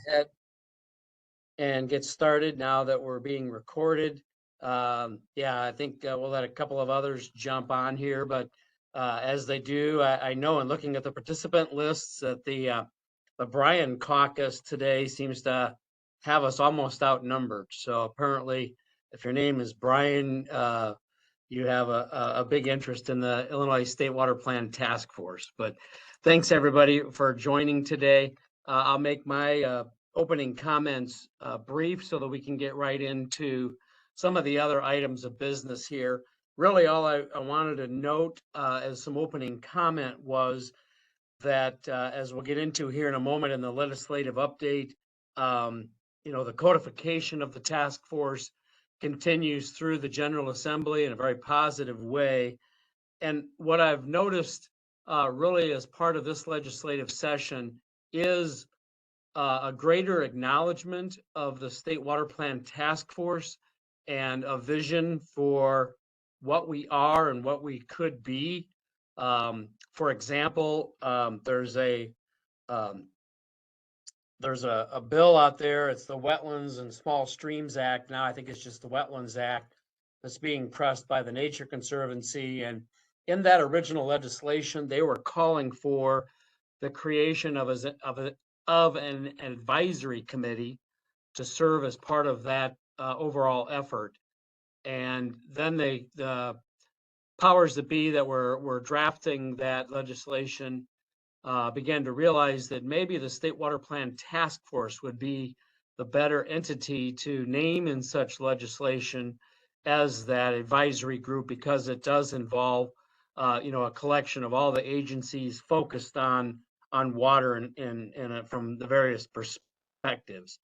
ahead and get started now that we're being recorded. Yeah, I think we'll let a couple of others jump on here, but as they do, I know in looking at the participant lists that the Bryan caucus today seems to have us almost outnumbered. So apparently, if your name is Bryan, you have a big interest in the Illinois State Water Plan Task Force. But thanks everybody for joining today. I'll make my opening comments brief so that we can get right into some of the other items of business here. Really, all I wanted to note as some opening comment was that, as we'll get into here in a moment in the legislative update, the codification of the task force continues through the General Assembly in a very positive way. And what I've noticed really as part of this legislative session is a greater acknowledgement of the State Water Plan Task Force and a vision for what we are and what we could be. For example, um, there's a bill out there. It's the Wetlands and Small Streams Act. Now I think it's just the Wetlands Act that's being pressed by the Nature Conservancy. And in that original legislation, they were calling for the creation of an advisory committee to serve as part of that overall effort. And then the powers that be that were drafting that legislation began to realize that maybe the State Water Plan Task Force would be the better entity to name in such legislation as that advisory group, because it does involve, a collection of all the agencies focused on water and from the various perspectives.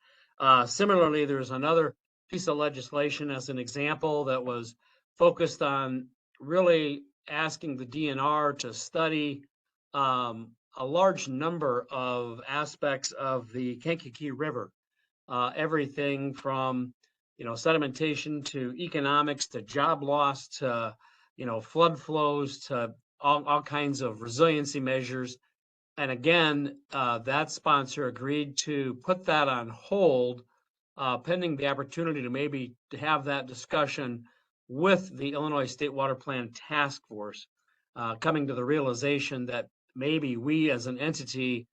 Similarly, there's another piece of legislation as an example that was focused on really asking the DNR to study a large number of aspects of the Kankakee River, everything from sedimentation to economics to job loss to flood flows to all kinds of resiliency measures. And again, that sponsor agreed to put that on hold pending the opportunity to maybe to have that discussion with the Illinois State Water Plan Task Force, coming to the realization that maybe we as an entity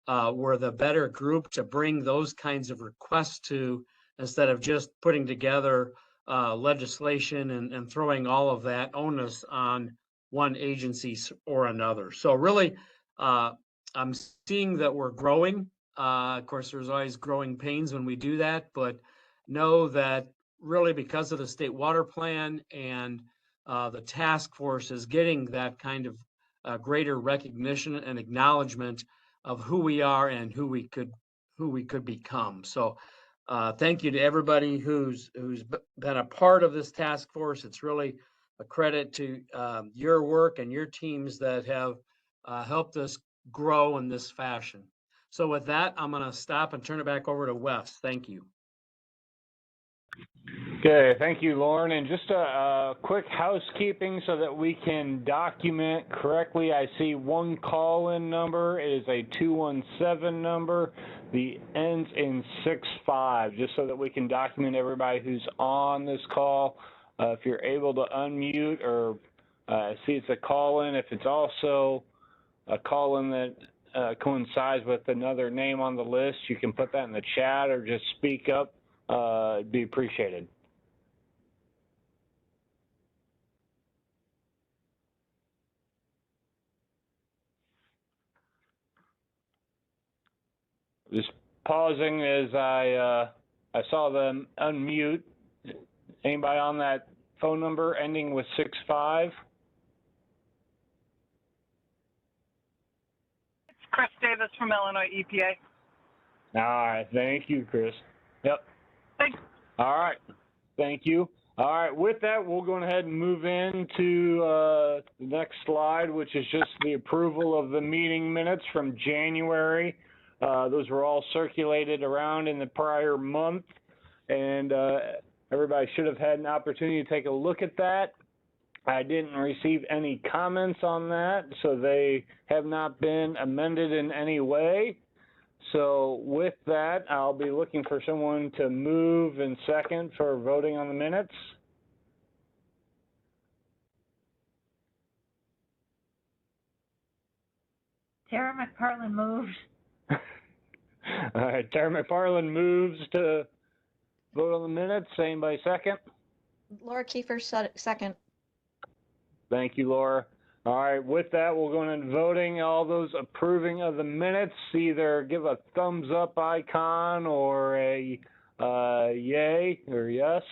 were the better group to bring those kinds of requests to, instead of just putting together legislation and throwing all of that onus on one agency or another. So really, I'm seeing that we're growing. Of course, there's always growing pains when we do that, but know that really because of the state water plan and the task force is getting that kind of greater recognition and acknowledgement of who we are and who we could become. So thank you to everybody who's been a part of this task force. It's really a credit to your work and your teams that have helped us grow in this fashion. So with that, I'm going to stop and turn it back over to Wes. Thank you. Okay, thank you, Lauren. And just a quick housekeeping so that we can document correctly. I see one call-in number. It is a 217 number. The ends in 65, just so that we can document everybody who's on this call. If you're able to unmute or see it's a call-in, if it's also a call-in that coincides with another name on the list, you can put that in the chat or just speak up. It'd be appreciated. Just pausing as I saw them unmute. Anybody on that phone number ending with 65? It's Chris Davis from Illinois EPA. All right, thank you, Chris. Yep. Thanks. All right, thank you. All right, with that, we'll go ahead and move into the next slide, which is just the approval of the meeting minutes from January. Those were all circulated around in the prior month, and everybody should have had an opportunity to take a look at that. I didn't receive any comments on that, so they have not been amended in any way. So with that, I'll be looking for someone to move and second for voting on the minutes. Tara McParlin moves. All right, Tara McFarland moves to vote on the minutes. Anybody second? Laura Kiefer, second. Thank you, Laura. All right, with that, we'll go into voting. All those approving of the minutes, either give a thumbs up icon or a yay or yes.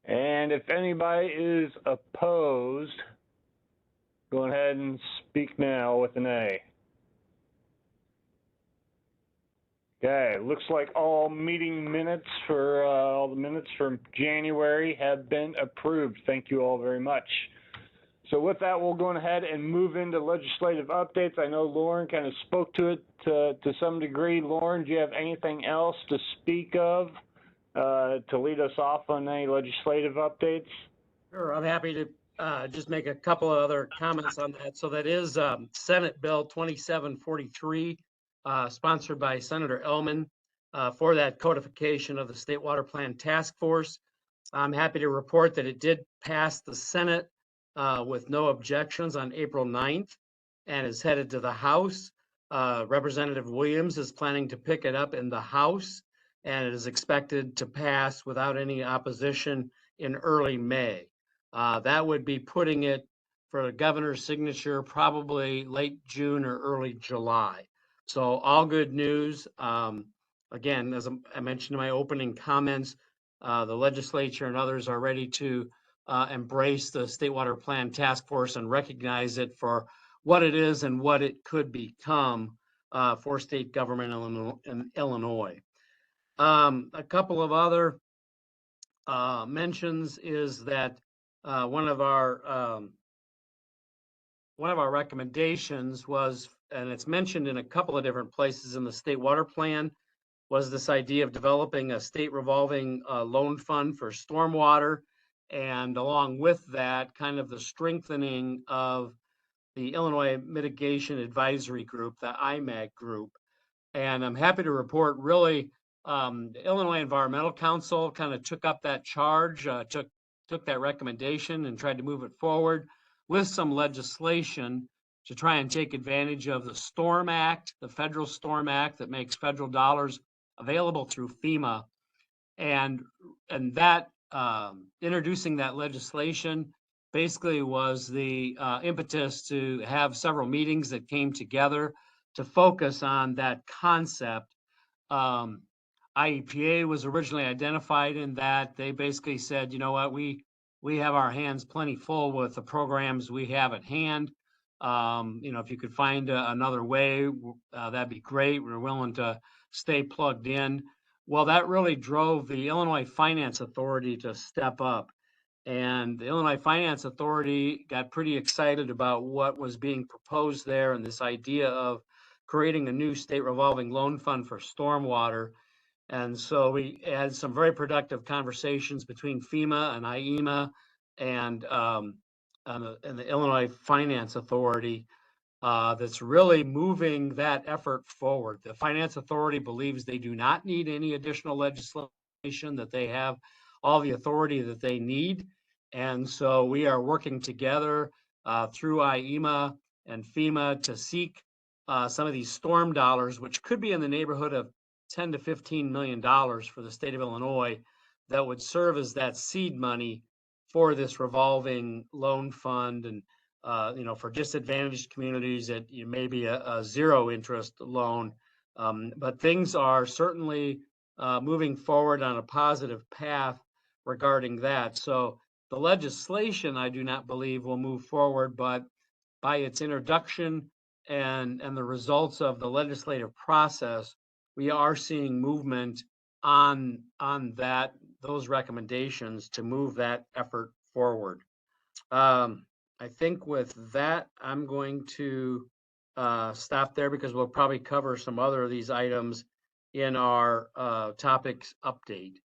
And if anybody is opposed, go ahead and speak now with an A. Okay, looks like all meeting minutes for all the minutes from January have been approved. Thank you all very much. So with that, we'll go ahead and move into legislative updates. I know Lauren kind of spoke to it to some degree. Lauren, do you have anything else to speak of to lead us off on any legislative updates? Sure, I'm happy to just make a couple of other comments on that. So that is Senate Bill 2743, sponsored by Senator Ellman for that codification of the State Water Plan Task Force. I'm happy to report that it did pass the Senate with no objections on April 9th and is headed to the House. Representative Williams is planning to pick it up in the House, and it is expected to pass without any opposition in early May. That would be putting it for the governor's signature probably late June or early July. So all good news. Again, as I mentioned in my opening comments, the legislature and others are ready to embrace the State Water Plan Task Force and recognize it for what it is and what it could become for state government in Illinois. A couple of other mentions is that one of our recommendations was, and it's mentioned in a couple of different places in the State Water Plan, was this idea of developing a state revolving loan fund for stormwater, and along with that, kind of the strengthening of the Illinois Mitigation Advisory Group, the IMAG group. And I'm happy to report, really, the Illinois Environmental Council kind of took up that charge, took that recommendation and tried to move it forward with some legislation to try and take advantage of the Storm Act, the Federal Storm Act that makes federal dollars available through FEMA. And that introducing that legislation basically was the impetus to have several meetings that came together to focus on that concept. IEPA was originally identified in that. They basically said, you know what, we have our hands plenty full with the programs we have at hand. If you could find another way, that'd be great. We're willing to stay plugged in. Well, that really drove the Illinois Finance Authority to step up. And the Illinois Finance Authority got pretty excited about what was being proposed there and this idea of creating a new state revolving loan fund for stormwater. And so we had some very productive conversations between FEMA and IEMA and the Illinois Finance Authority that's really moving that effort forward. The Finance Authority believes they do not need any additional legislation, that they have all the authority that they need. And so we are working together through IEMA and FEMA to seek some of these storm dollars, which could be in the neighborhood of $10 to $15 million for the state of Illinois, that would serve as that seed money for this revolving loan fund. And for disadvantaged communities, it may be a zero interest loan. But things are certainly moving forward on a positive path regarding that. So the legislation, I do not believe, will move forward, but by its introduction and the results of the legislative process, we are seeing movement on those recommendations to move that effort forward. I think with that, I'm going to stop there because we'll probably cover some other of these items in our topics update.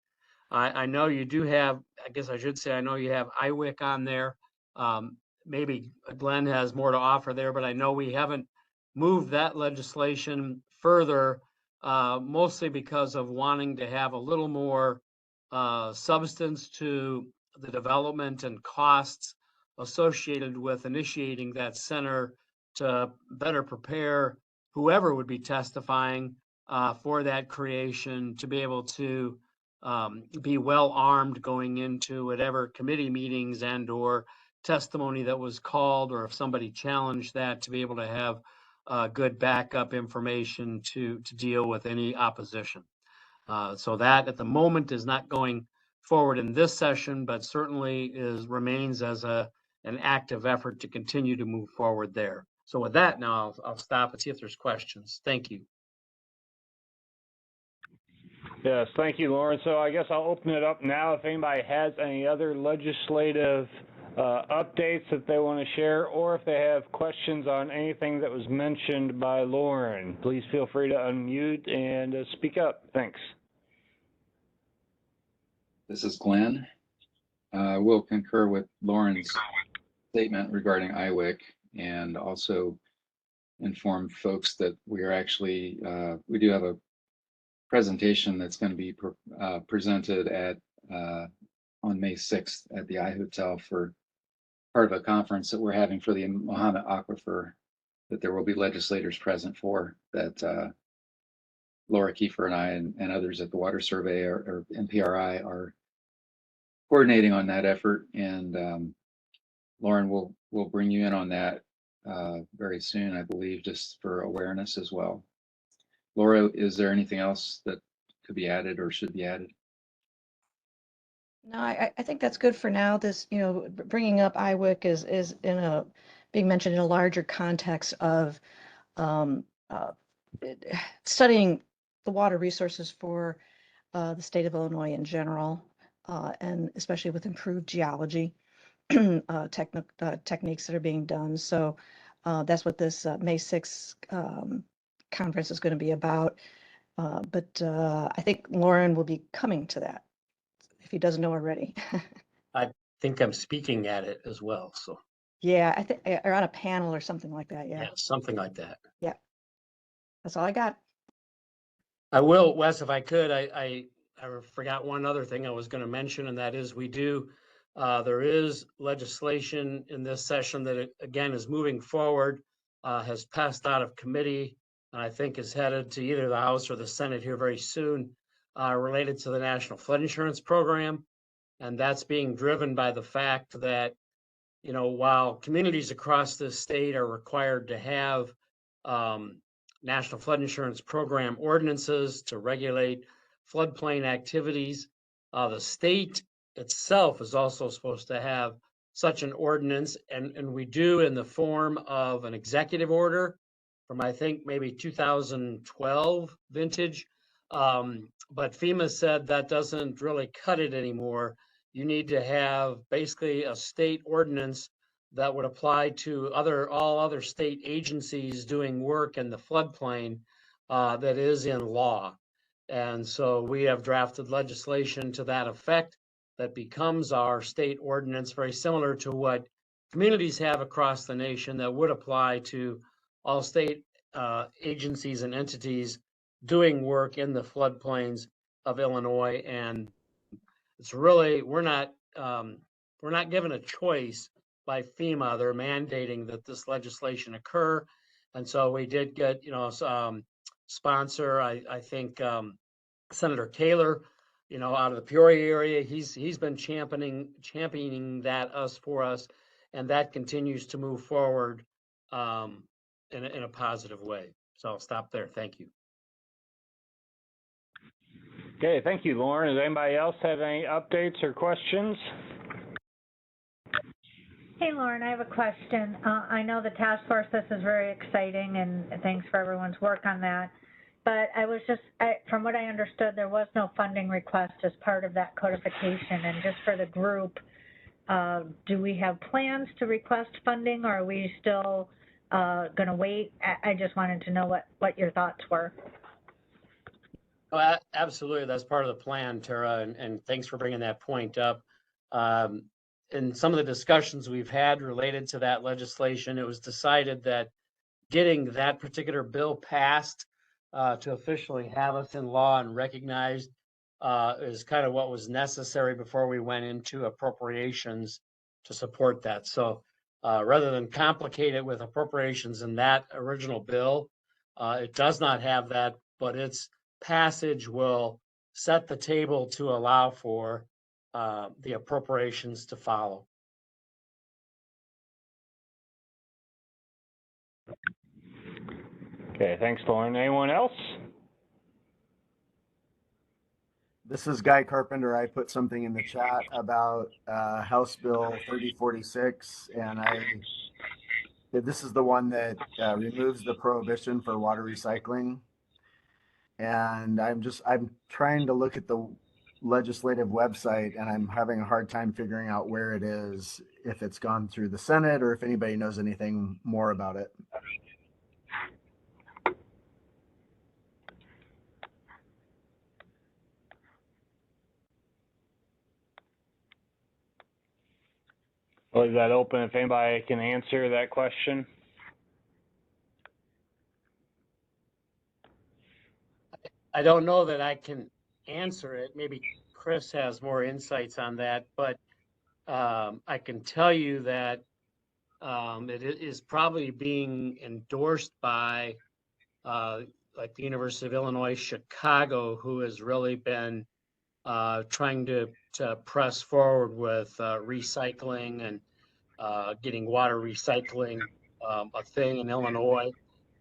I know you do have, I guess I should say, I know you have IWIC on there. Maybe Glenn has more to offer there, but I know we haven't moved that legislation further, mostly because of wanting to have a little more substance to the development and costs associated with initiating that center to better prepare whoever would be testifying for that creation to be able to be well armed going into whatever committee meetings and or testimony that was called, or if somebody challenged that, to be able to have good backup information to deal with any opposition. So that at the moment is not going forward in this session, but certainly remains as an active effort to continue to move forward there. So with that, now I'll stop and see if there's questions. Thank you. Yes, thank you, Lauren. So I guess I'll open it up now if anybody has any other legislative updates that they want to share, or if they have questions on anything that was mentioned by Lauren. Please feel free to unmute and speak up. Thanks. This is Glenn. We'll concur with Lauren's statement regarding IWIC, and also inform folks that we are actually, we do have a presentation that's going to be presented at on May 6th at the iHotel for part of a conference that we're having for the Mahomet Aquifer, that there will be legislators present for, that Laura Kiefer and I and others at the Water Survey or NPRI are coordinating on that effort. And Lauren will bring you in on that very soon, I believe, just for awareness as well. Laura, is there anything else that could be added or should be added? No, I think that's good for now. This, bringing up IWIC is being mentioned in a larger context of studying the water resources for the state of Illinois in general, and especially with improved geology techniques that are being done. So that's what this May 6th conference is going to be about. But I think Lauren will be coming to that, if he doesn't know already. I think I'm speaking at it as well. So yeah, I think, or on a panel or something like that. Yeah, something like that. Yeah, that's all I got. I will, Wes, if I could, I forgot one other thing I was going to mention, and that is there is legislation in this session that again is moving forward, has passed out of committee, and I think is headed to either the House or the Senate here very soon, related to the National Flood Insurance Program. And that's being driven by the fact that, while communities across the state are required to have National Flood Insurance Program ordinances to regulate floodplain activities, the state itself is also supposed to have such an ordinance, and we do in the form of an executive order from, I think, maybe 2012 vintage. But FEMA said that doesn't really cut it anymore. You need to have basically a state ordinance that would apply to all other state agencies doing work in the floodplain that is in law. And so we have drafted legislation to that effect that becomes our state ordinance, very similar to what communities have across the nation, that would apply to all state agencies and entities doing work in the floodplains of Illinois. And it's really, we're not given a choice by FEMA. They're mandating that this legislation occur. And so we did get, sponsor, I think Senator Taylor, out of the Peoria area, he's been championing that for us, and that continues to move forward in a positive way. So I'll stop there. Thank you. Okay, thank you, Lauren. Does anybody else have any updates or questions? Hey, Lauren, I have a question. I know the task force, this is very exciting, and thanks for everyone's work on that. But from what I understood, there was no funding request as part of that codification. And just for the group, do we have plans to request funding, or are we still going to wait? I just wanted to know what your thoughts were. Absolutely. That's part of the plan, Tara, and thanks for bringing that point up. Um, in some of the discussions we've had related to that legislation, it was decided that getting that particular bill passed to officially have us in law and recognized is kind of what was necessary before we went into appropriations to support that. So rather than complicate it with appropriations in that original bill, it does not have that, but its passage will set the table to allow for the appropriations to follow. Okay, thanks, Lauren. Anyone else? This is Guy Carpenter. I put something in the chat about House Bill 3046, and this is the one that removes the prohibition for water recycling. And I'm trying to look at the legislative website, and I'm having a hard time figuring out where it is, if it's gone through the Senate or if anybody knows anything more about it. I'll leave that open if anybody can answer that question. I don't know that I can answer it. Maybe Chris has more insights on that, but I can tell you that it is probably being endorsed by like the University of Illinois Chicago, who has really been trying to press forward with recycling and getting water recycling a thing in Illinois.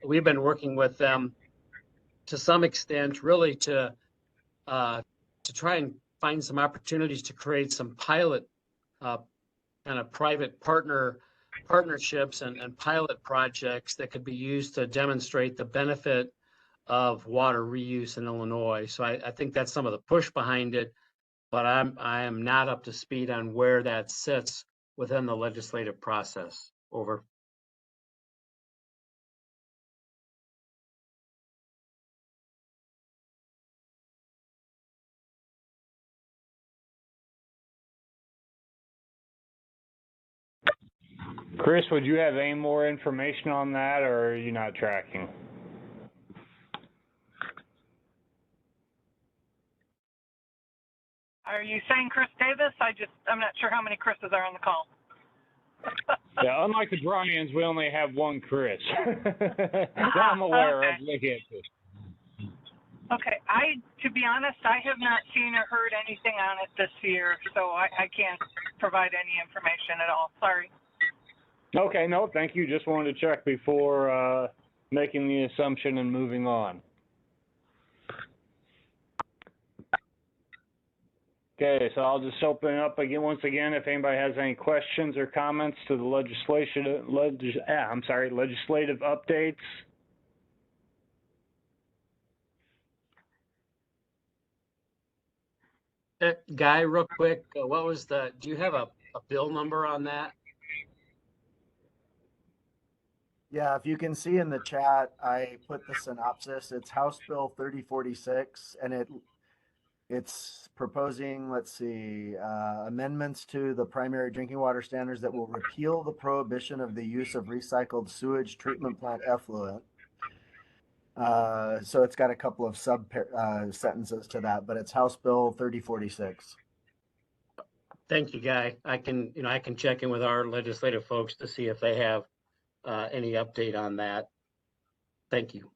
We've been working with them to some extent, really to try and find some opportunities to create some pilot kind of private partnerships and pilot projects that could be used to demonstrate the benefit of water reuse in Illinois. So I think that's some of the push behind it, but I am not up to speed on where that sits within the legislative process. Over. Chris, would you have any more information on that, or are you not tracking? Are you saying Chris Davis? I'm not sure how many Chris's are on the call. Yeah, unlike the Bryans, we only have one Chris. I'm aware of the campus. Okay, to be honest, I have not seen or heard anything on it this year, so I can't provide any information at all. Sorry. Okay, no, thank you. Just wanted to check before making the assumption and moving on. Okay, so I'll just open it up again once again if anybody has any questions or comments to the legislative updates. Guy, real quick, what was do you have a bill number on that? Yeah, if you can see in the chat, I put the synopsis. It's House Bill 3046, and it's proposing, let's see, amendments to the primary drinking water standards that will repeal the prohibition of the use of recycled sewage treatment plant effluent. So it's got a couple of sentences to that, but it's House Bill 3046. Thank you, Guy. I can check in with our legislative folks to see if they have any update on that. Thank you.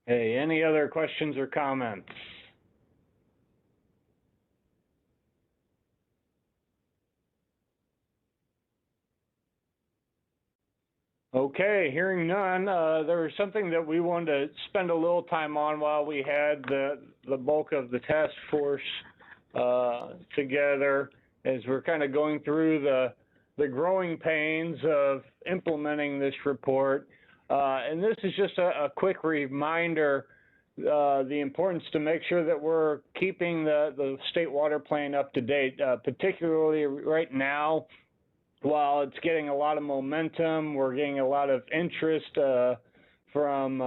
Hey, any other questions or comments? Okay, hearing none, there was something that we wanted to spend a little time on while we had the bulk of the task force together, as we're kind of going through the growing pains of implementing this report. And this is just a quick reminder, the importance to make sure that we're keeping the state water plan up to date, particularly right now while it's getting a lot of momentum, we're getting a lot of interest from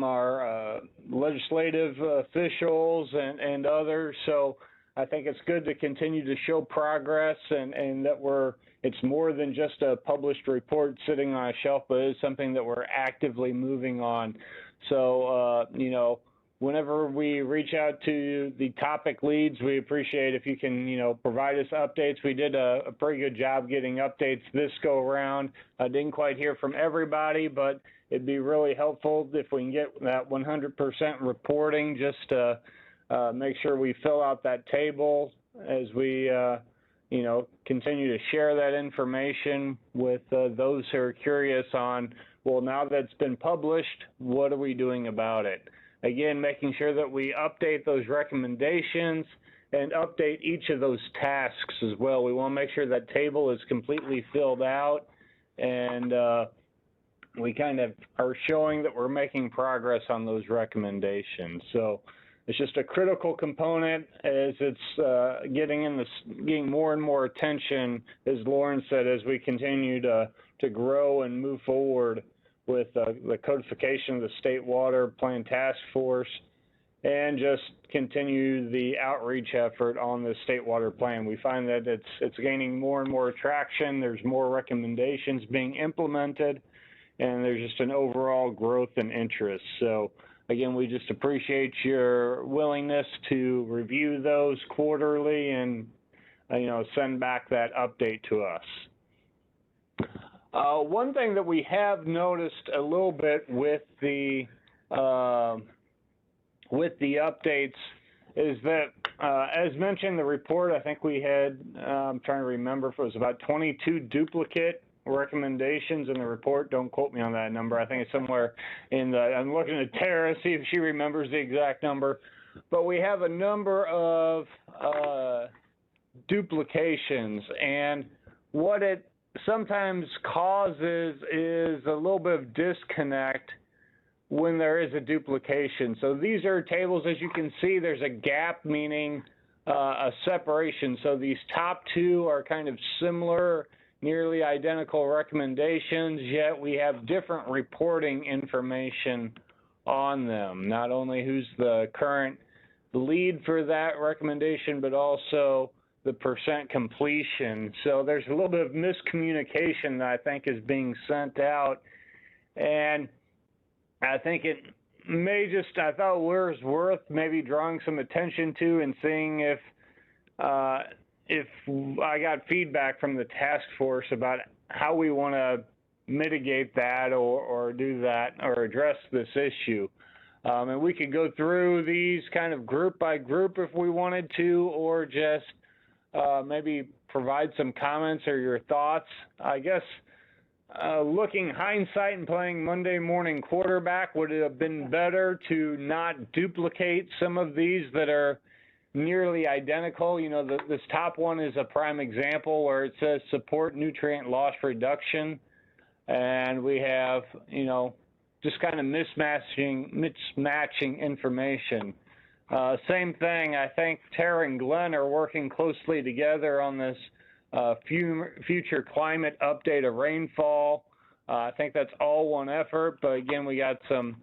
our legislative officials and others. So I think it's good to continue to show progress and that it's more than just a published report sitting on a shelf, but it's something that we're actively moving on. So, you know, whenever we reach out to the topic leads, we appreciate if you can, you know, provide us updates. We did a pretty good job getting updates this go around. I didn't quite hear from everybody, but it'd be really helpful if we can get that 100% reporting, just to make sure we fill out that table as we, you know, continue to share that information with those who are curious on, well, now that it's been published, what are we doing about it? Again, making sure that we update those recommendations and update each of those tasks as well. We want to make sure that table is completely filled out, and we kind of are showing that we're making progress on those recommendations. So it's just a critical component as it's getting more and more attention, as Lauren said, as we continue to grow and move forward with the codification of the State Water Plan Task Force, and just continue the outreach effort on the State Water Plan. We find that it's gaining more and more traction. There's more recommendations being implemented, and there's just an overall growth and interest. So again, we just appreciate your willingness to review those quarterly and you know, send back that update to us. One thing that we have noticed a little bit with the updates is that, as mentioned in the report, I think we had, I'm trying to remember if it was about 22 duplicate recommendations in the report. Don't quote me on that number. I think it's somewhere in the, I'm looking at Tara, see if she remembers the exact number. But we have a number of duplications, and what it sometimes causes is a little bit of disconnect when there is a duplication. So these are tables, as you can see, there's a gap, meaning a separation. So these top two are kind of similar, nearly identical recommendations, yet we have different reporting information on them. Not only who's the current lead for that recommendation, but also the percent completion. So there's a little bit of miscommunication that I think is being sent out. And I think it may just, I thought it was worth maybe drawing some attention to and seeing if I got feedback from the task force about how we want to mitigate that or do that or address this issue. And we could go through these kind of group by group if we wanted to, or just maybe provide some comments or your thoughts. I guess looking hindsight and playing Monday morning quarterback, would it have been better to not duplicate some of these that are nearly identical? You know, this top one is a prime example where it says support nutrient loss reduction, and we have, you know, just kind of mismatching information. Same thing, I think Tara and Glenn are working closely together on this future climate update of rainfall. I think that's all one effort, but again, we got some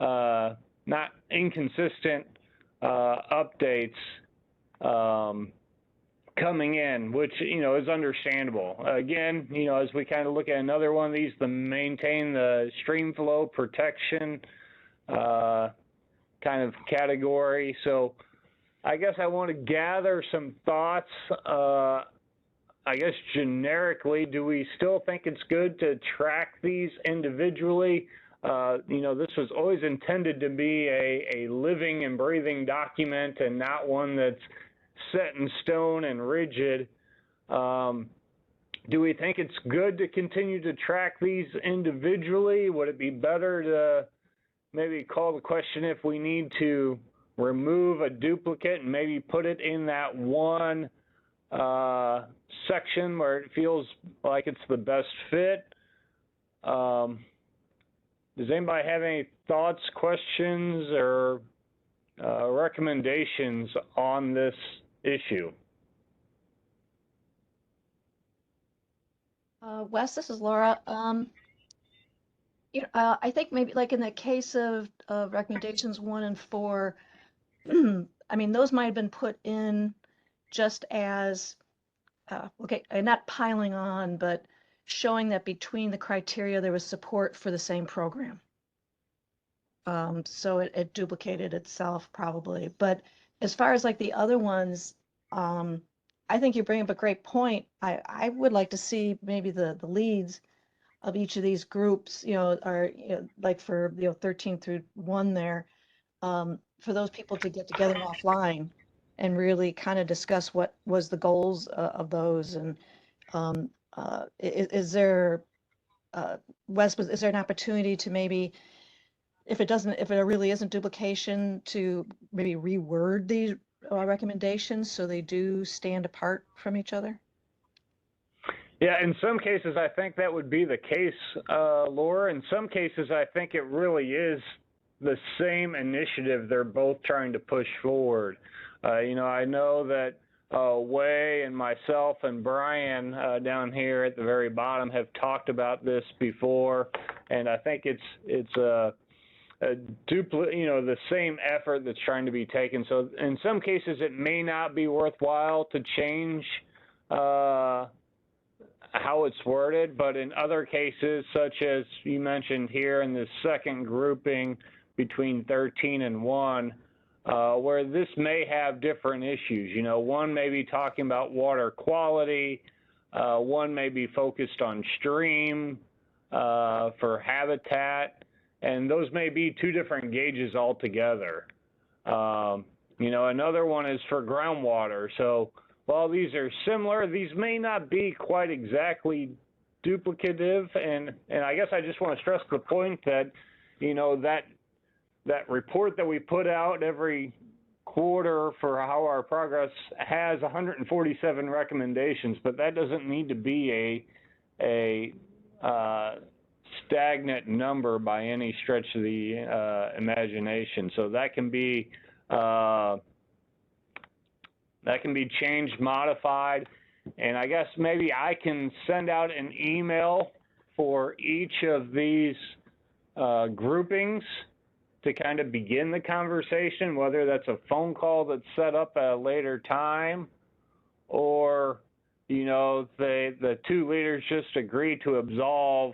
not inconsistent updates coming in, which, you know, is understandable. Again, you know, as we kind of look at another one of these, to maintain the stream flow protection kind of category. So I guess I want to gather some thoughts. I guess generically, do we still think it's good to track these individually? You know, this was always intended to be a living and breathing document and not one that's set in stone and rigid. Do we think it's good to continue to track these individually? Would it be better to maybe call the question if we need to remove a duplicate and maybe put it in that one section where it feels like it's the best fit? Does anybody have any thoughts, questions, or recommendations on this issue? Wes, this is Laura. I think maybe like in the case of recommendations 1 and 4, I mean, those might have been put in just as, okay, not piling on, but showing that between the criteria, there was support for the same program. So it duplicated itself probably. But as far as like the other ones, I think you bring up a great point. I would like to see maybe the leads of each of these groups, are, like for, 13 through 1 there, for those people to get together offline and really kind of discuss what was the goals of those. And is there, Wes, is there an opportunity to maybe, if it really isn't duplication, to maybe reword these recommendations so they do stand apart from each other? Yeah, in some cases, I think that would be the case, Laura. In some cases, I think it really is the same initiative they're both trying to push forward. I know that Wei and myself and Brian down here at the very bottom have talked about this before, and I think it's the same effort that's trying to be taken. So in some cases, it may not be worthwhile to change how it's worded, but in other cases, such as you mentioned here in the second grouping between 13 and 1, where this may have different issues. One may be talking about water quality, one may be focused on stream for habitat, and those may be two different gauges altogether. Another one is for groundwater. So while these are similar, these may not be quite exactly duplicative. And I guess I just want to stress the point that, that report that we put out every quarter for how our progress has 147 recommendations, but that doesn't need to be a stagnant number by any stretch of the imagination. So that can be changed, modified, and I guess maybe I can send out an email for each of these groupings to kind of begin the conversation, whether that's a phone call that's set up at a later time, or the two leaders just agree to absolve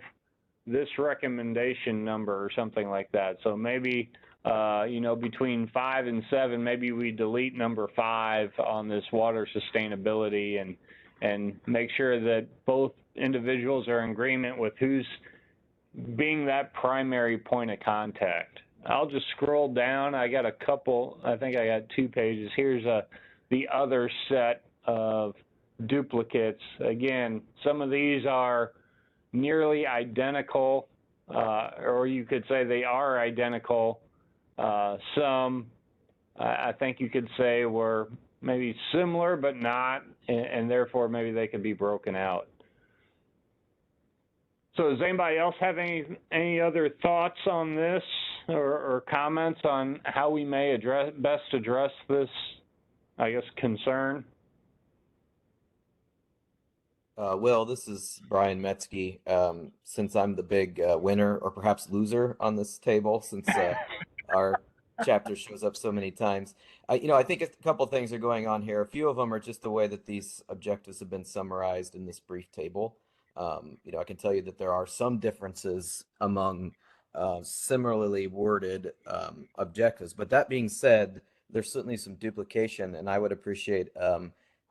this recommendation number or something like that. So maybe between 5 and 7, maybe we delete number 5 on this water sustainability and make sure that both individuals are in agreement with who's being that primary point of contact. I'll just scroll down. I got a couple, I think I got 2 pages. Here's the other set of duplicates. Again, some of these are nearly identical, or you could say they are identical. Some, I think you could say, were maybe similar but not, and therefore maybe they could be broken out. So does anybody else have any other thoughts on this or comments on how we may best address this, I guess, concern? Will, this is Brian Metzke. Since I'm the big winner or perhaps loser on this table, since our chapter shows up so many times, I think a couple of things are going on here. A few of them are just the way that these objectives have been summarized in this brief table. I can tell you that there are some differences among similarly worded objectives. But that being said, there's certainly some duplication, and I would appreciate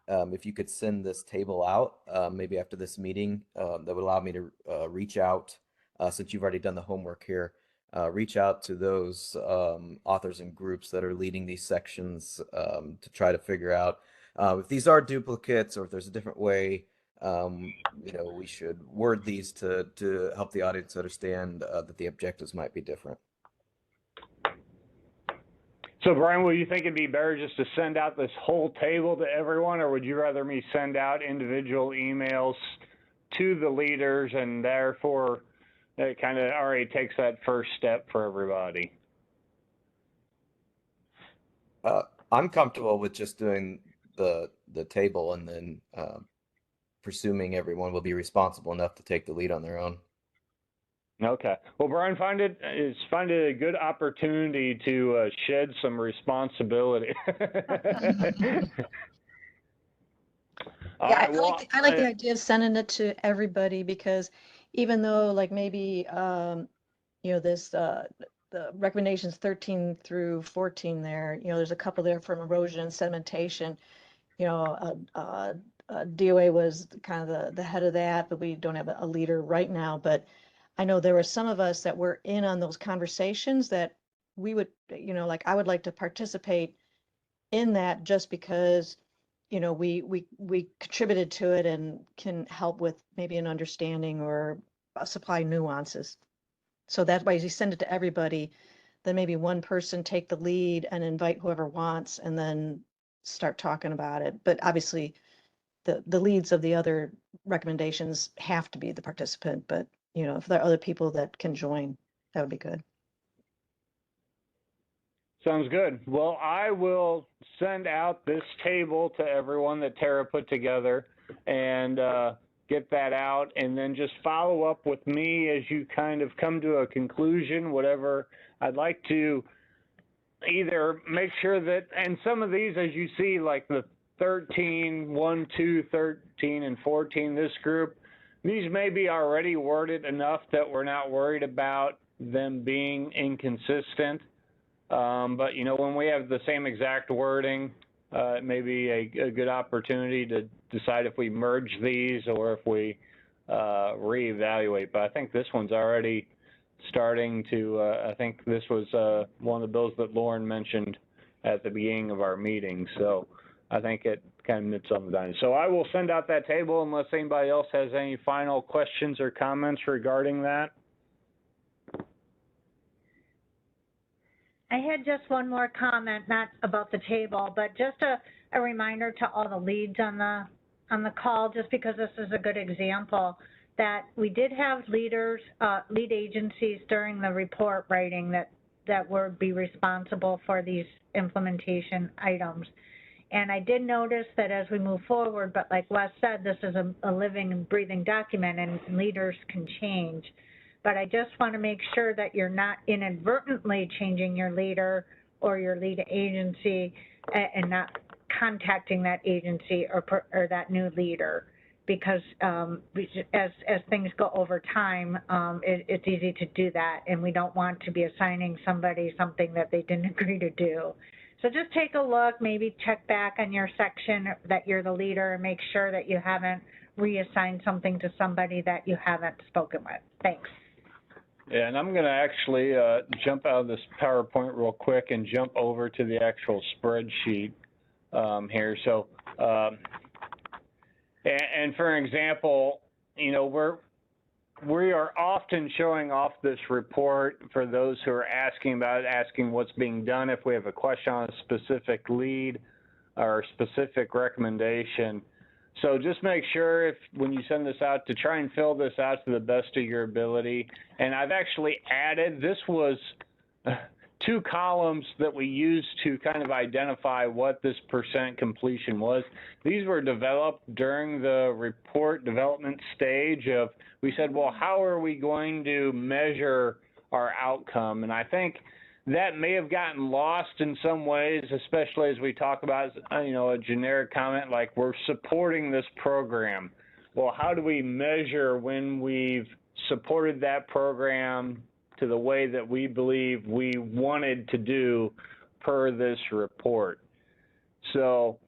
if you could send this table out, maybe after this meeting, that would allow me to reach out, since you've already done the homework here, reach out to those authors and groups that are leading these sections to try to figure out if these are duplicates or if there's a different way we should word these to help the audience understand that the objectives might be different. So Brian, will you think it'd be better just to send out this whole table to everyone, or would you rather me send out individual emails to the leaders, and therefore it kind of already takes that first step for everybody? I'm comfortable with just doing the table and then presuming everyone will be responsible enough to take the lead on their own. Okay. Well, Brian, find it a good opportunity to shed some responsibility. All Yeah, right, I like the idea of sending it to everybody, because even though like maybe, this, the recommendations 13 through 14 there, there's a couple there from erosion and sedimentation. DOA was kind of the head of that, but we don't have a leader right now. But I know there were some of us that were in on those conversations that we would, like I would like to participate in that, just because, we contributed to it and can help with maybe an understanding or supply nuances. So that way, as you send it to everybody, then maybe one person take the lead and invite whoever wants, and then start talking about it. But obviously, the leads of the other recommendations have to be the participant. But, if there are other people that can join, that would be good. Sounds good. Well, I will send out this table to everyone that Tara put together and get that out, and then just follow up with me as you kind of come to a conclusion, whatever. I'd like to either make sure that, and some of these, as you see, like the 13, 1, 2, 13, and 14, this group, these may be already worded enough that we're not worried about them being inconsistent. But, when we have the same exact wording, it may be a good opportunity to decide if we merge these or if we reevaluate. But I think this one's already starting to, I think this was one of the bills that Lauren mentioned at the beginning of our meeting. So I think it kind of knits on the dime. So I will send out that table unless anybody else has any final questions or comments regarding that. I had just one more comment, not about the table, but just a reminder to all the leads on the call, just because this is a good example, that we did have leaders, lead agencies during the report writing that would be responsible for these implementation items. And I did notice that as we move forward, but like Wes said, this is a living and breathing document, and leaders can change. But I just want to make sure that you're not inadvertently changing your leader or your lead agency and not contacting that agency or that new leader, because as things go over time, it's easy to do that, and we don't want to be assigning somebody something that they didn't agree to do. So just take a look, maybe check back on your section that you're the leader, and make sure that you haven't reassigned something to somebody that you haven't spoken with. Thanks. Yeah, and I'm going to actually jump out of this PowerPoint real quick and jump over to the actual spreadsheet here. So, and for an example, we are often showing off this report for those who are asking about it, asking what's being done if we have a question on a specific lead or a specific recommendation. So just make sure when you send this out to try and fill this out to the best of your ability. And I've actually added, this was 2 columns that we used to kind of identify what this % completion was. These were developed during the report development stage of, we said, well, how are we going to measure our outcome? And I think that may have gotten lost in some ways, especially as we talk about, a generic comment like we're supporting this program. Well, how do we measure when we've supported that program to the way that we believe we wanted to do per this report? So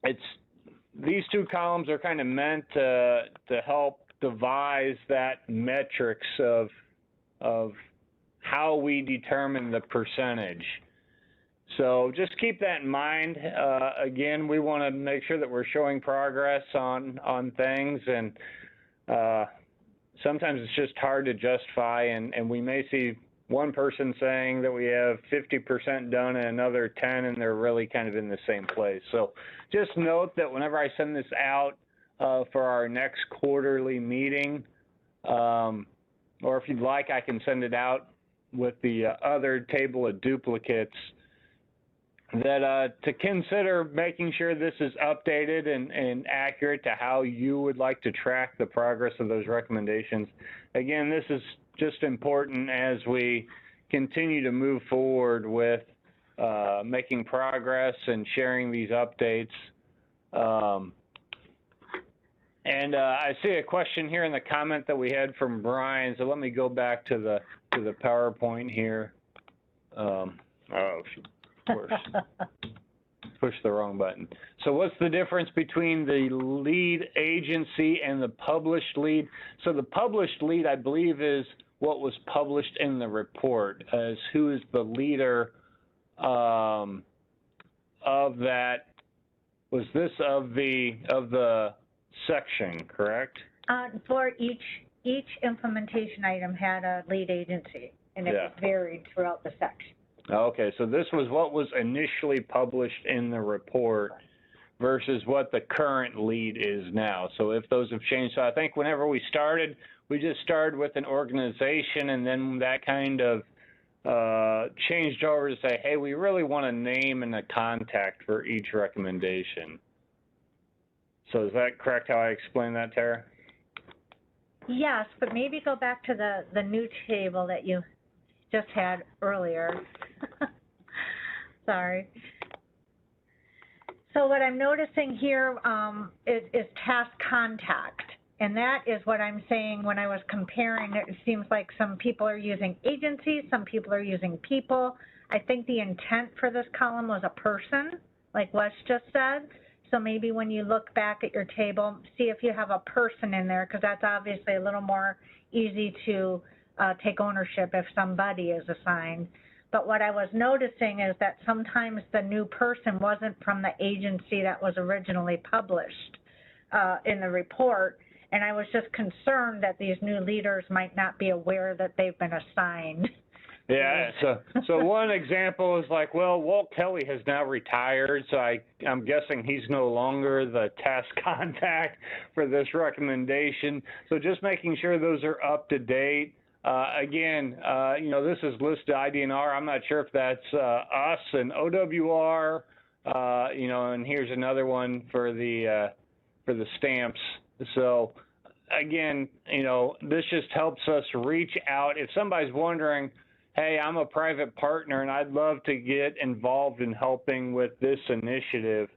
these 2 columns are kind of meant to help devise that metrics of how we determine the percentage. So just keep that in mind. Again, we want to make sure that we're showing progress on things, and sometimes it's just hard to justify, and we may see one person saying that we have 50% done and another 10, and they're really kind of in the same place. So just note that whenever I send this out for our next quarterly meeting, or if you'd like, I can send it out with the other table of duplicates that to consider making sure this is updated and accurate to how you would like to track the progress of those recommendations. Again, this is just important as we continue to move forward with making progress and sharing these updates. And I see a question here in the comment that we had from Brian, so let me go back to the PowerPoint here. Oh, shoot. Push the wrong button. So what's the difference between the lead agency and the published lead? So the published lead, I believe, is what was published in the report as who is the leader of that. Was this of the section, correct? For each implementation item had a lead agency, and it was varied throughout the section. Okay, so this was what was initially published in the report versus what the current lead is now. So if those have changed, so I think whenever we started, we just started with an organization, and then that kind of changed over to say, hey, we really want a name and a contact for each recommendation. So is that correct how I explained that, Tara? Yes, but maybe go back to the new table that you just had earlier. Sorry. So what I'm noticing here is task contact. And that is what I'm saying when I was comparing. It seems like some people are using agencies, some people are using people. I think the intent for this column was a person, like Wes just said. So maybe when you look back at your table, see if you have a person in there, because that's obviously a little more easy to take ownership if somebody is assigned. But what I was noticing is that sometimes the new person wasn't from the agency that was originally published in the report. And I was just concerned that these new leaders might not be aware that they've been assigned. Yeah, so one example is like, well, Walt Kelly has now retired, so I'm guessing he's no longer the task contact for this recommendation. So just making sure those are up to date. Again, you know, this is listed IDNR. I'm not sure if that's us and OWR, you know, and here's another one for the stamps. So again, you know, this just helps us reach out. If somebody's wondering, hey, I'm a private partner and I'd love to get involved in helping with this initiative,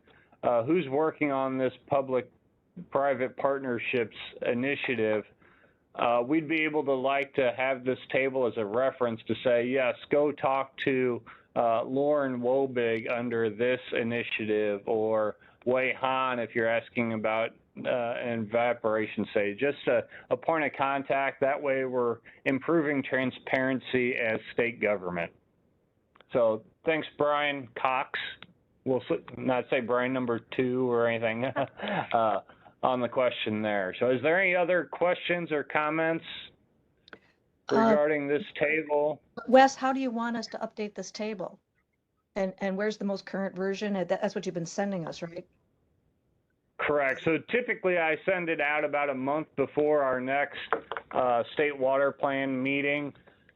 who's working on this public-private partnerships initiative, we'd be able to like to have this table as a reference to say, yes, go talk to Lauren Wobig under this initiative, or Wei Han if you're asking about an evaporation stage. Just a point of contact. That way we're improving transparency as state government. So thanks, Brian Cox. We'll not say Brian number 2 or anything on the question there. So is there any other questions or comments regarding this table? Wes, how do you want us to update this table? And where's the most current version? That's what you've been sending us, right? Correct. So typically I send it out about a month before our next state water plan meeting.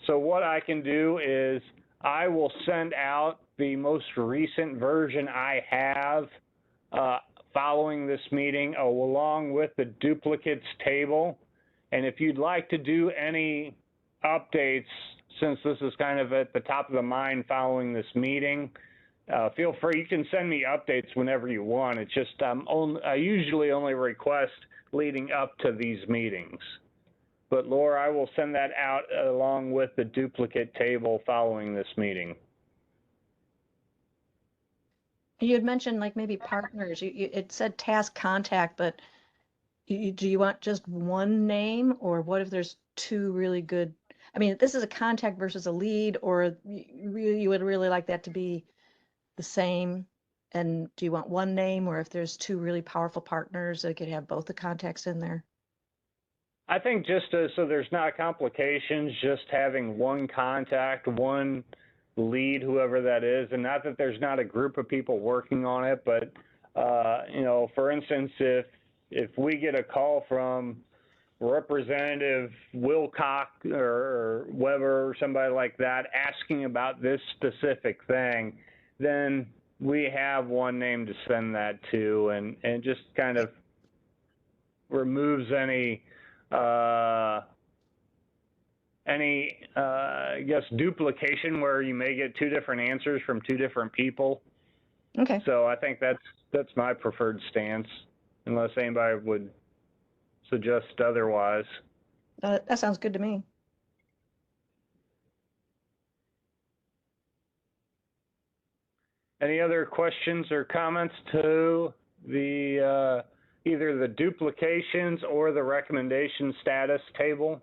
So what I can do is I will send out the most recent version I have following this meeting, along with the duplicates table. And if you'd like to do any updates, since this is kind of at the top of the mind following this meeting, feel free. You can send me updates whenever you want. It's just I usually only request leading up to these meetings. But Laura, I will send that out along with the duplicate table following this meeting. You had mentioned like maybe partners. It said task contact, but do you want just one name, or what if there's two really good? I mean, this is a contact versus a lead, or you would really like that to be the same? And do you want one name, or if there's two really powerful partners, they could have both the contacts in there? I think just so there's not complications, just having one contact, one lead, whoever that is, and not that there's not a group of people working on it, but you know, for instance, if we get a call from Representative Wilcox or Weber or somebody like that asking about this specific thing, then we have one name to send that to, and just kind of removes any I guess duplication where you may get two different answers from two different people. Okay. So I think that's my preferred stance, unless anybody would suggest otherwise. That sounds good to me. Any other questions or comments to the either the duplications or the recommendation status table?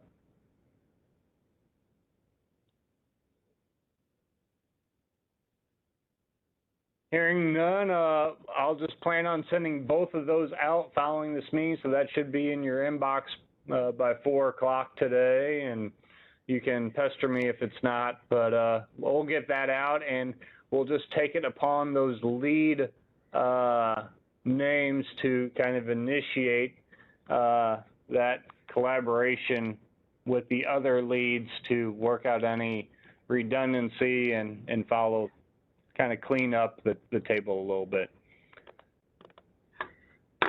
Hearing none, I'll just plan on sending both of those out following this meeting, so that should be in your inbox by 4 o'clock today, and you can pester me if it's not, but we'll get that out, and we'll just take it upon those lead names to kind of initiate that collaboration with the other leads to work out any redundancy and follow, kind of clean up the table a little bit.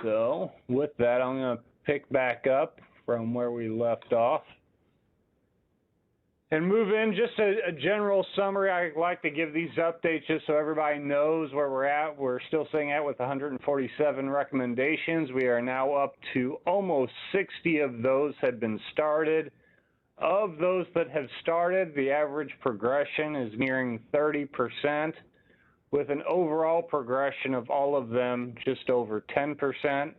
So with that, I'm going to pick back up from where we left off and move in. Just a general summary. I like to give these updates just so everybody knows where we're at. We're still sitting at with 147 recommendations. We are now up to almost 60 of those had been started. Of those that have started, the average progression is nearing 30%, with an overall progression of all of them just over 10%.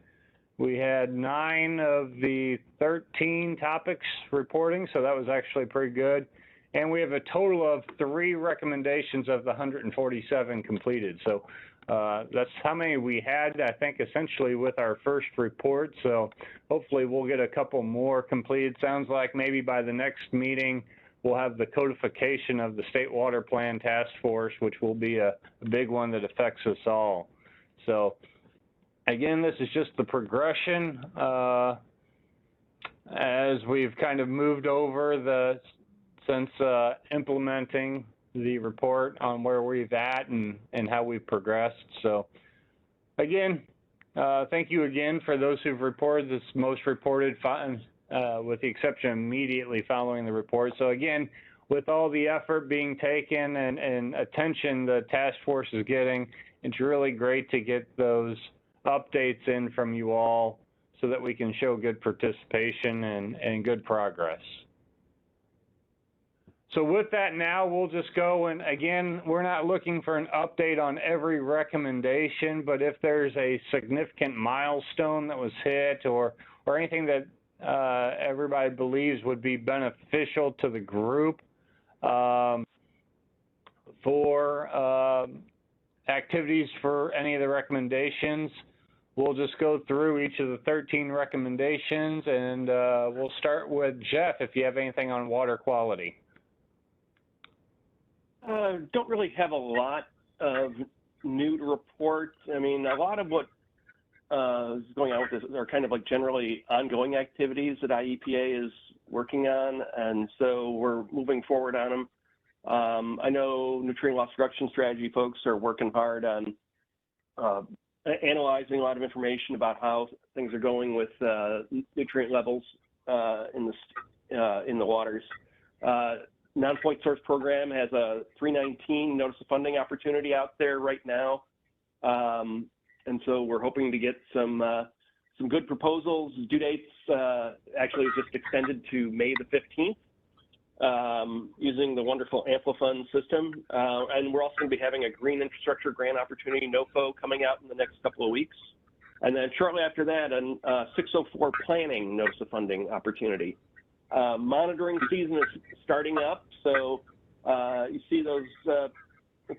We had 9 of the 13 topics reporting, so that was actually pretty good. And we have a total of 3 recommendations of the 147 completed. So that's how many we had, I think, essentially with our first report. So hopefully we'll get a couple more completed. Sounds like maybe by the next meeting, we'll have the codification of the State Water Plan Task Force, which will be a big one that affects us all. So again, this is just the progression as we've kind of moved over since implementing the report on where we've at and how we've progressed. So again, thank you again for those who've reported. This most reported with the exception immediately following the report. So again, with all the effort being taken and attention the task force is getting, it's really great to get those updates in from you all so that we can show good participation and good progress. So with that now, we'll just go, and again, we're not looking for an update on every recommendation, but if there's a significant milestone that was hit or anything that everybody believes would be beneficial to the group for activities for any of the recommendations, we'll just go through each of the 13 recommendations, and we'll start with Jeff if you have anything on water quality. Don't really have a lot of new to report. I mean, a lot of what is going on with this are kind of like generally ongoing activities that IEPA is working on, and so we're moving forward on them. I know nutrient loss reduction strategy folks are working hard on analyzing a lot of information about how things are going with nutrient levels in the waters. Non-point source program has a 319 notice of funding opportunity out there right now. And so we're hoping to get some good proposals. Due dates actually just extended to May the 15th using the wonderful Amplifund system. And we're also going to be having a green infrastructure grant opportunity, NOFO, coming out in the next couple of weeks. And then shortly after that, a 604 planning notice of funding opportunity. Monitoring season is starting up, so you see those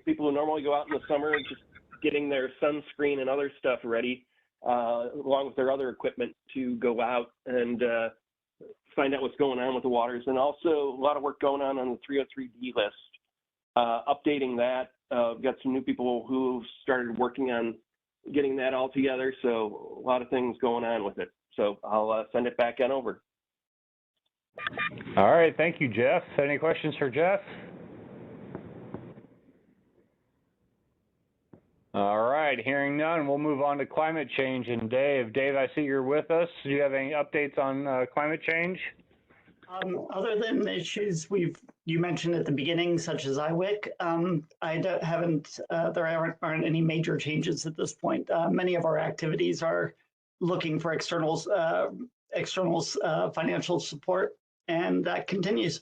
people who normally go out in the summer just getting their sunscreen and other stuff ready, along with their other equipment to go out and find out what's going on with the waters. And also a lot of work going on the 303D list, updating that. We've got some new people who started working on getting that all together, so a lot of things going on with it. So I'll send it back on over. All right, thank you, Jeff. Any questions for Jeff? All right, hearing none, we'll move on to climate change. And Dave, I see you're with us. Do you have any updates on climate change? Other than the issues you mentioned at the beginning, such as IWIC, there aren't any major changes at this point. Many of our activities are looking for external financial support, and that continues.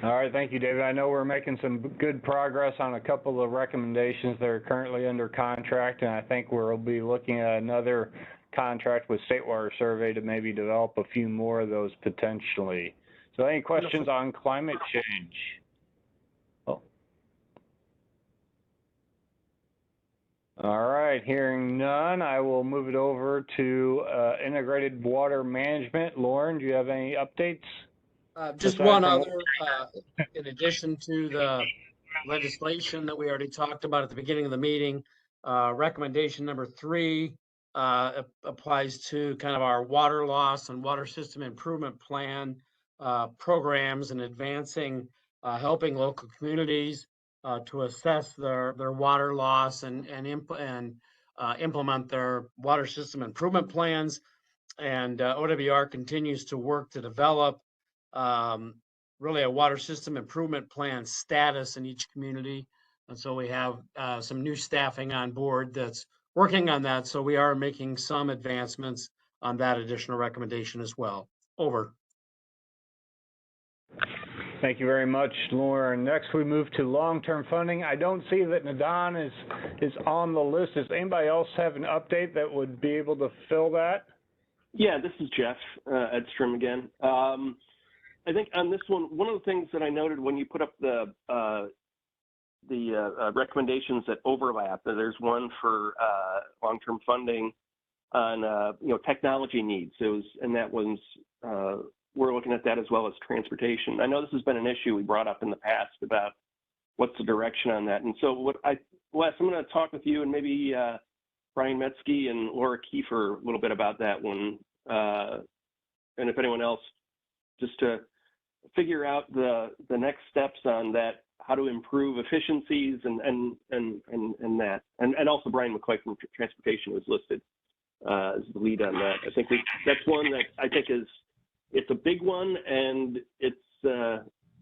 All right, thank you, David. I know we're making some good progress on a couple of recommendations that are currently under contract, and I think we'll be looking at another contract with State Water Survey to maybe develop a few more of those potentially. So any questions on climate change? Oh. All right, hearing none, I will move it over to integrated water management. Lauren, do you have any updates? Just one other, in addition to the legislation that we already talked about at the beginning of the meeting, recommendation number 3 applies to kind of our water loss and water system improvement plan programs and advancing, helping local communities to assess their water loss and implement their water system improvement plans. And OWR continues to work to develop really a water system improvement plan status in each community. And so we have some new staffing on board that's working on that. So we are making some advancements on that additional recommendation as well. Over. Thank you very much, Lauren. Next, we move to long-term funding. I don't see that Nadan is on the list. Does anybody else have an update that would be able to fill that? Yeah, this is Jeff Edstrom again. I think on this one of the things that I noted when you put up the recommendations that overlap, there's one for long-term funding on technology needs. And that one's we're looking at that as well as transportation. I know this has been an issue we brought up in the past about what's the direction on that. And so Wes, I'm going to talk with you and maybe Brian Metzke and Laura Kiefer a little bit about that one, and if anyone else, just to figure out the next steps on that, how to improve efficiencies and that, and also Brian McCoy from transportation was listed as the lead on that. I think that's one that I think it's a big one, and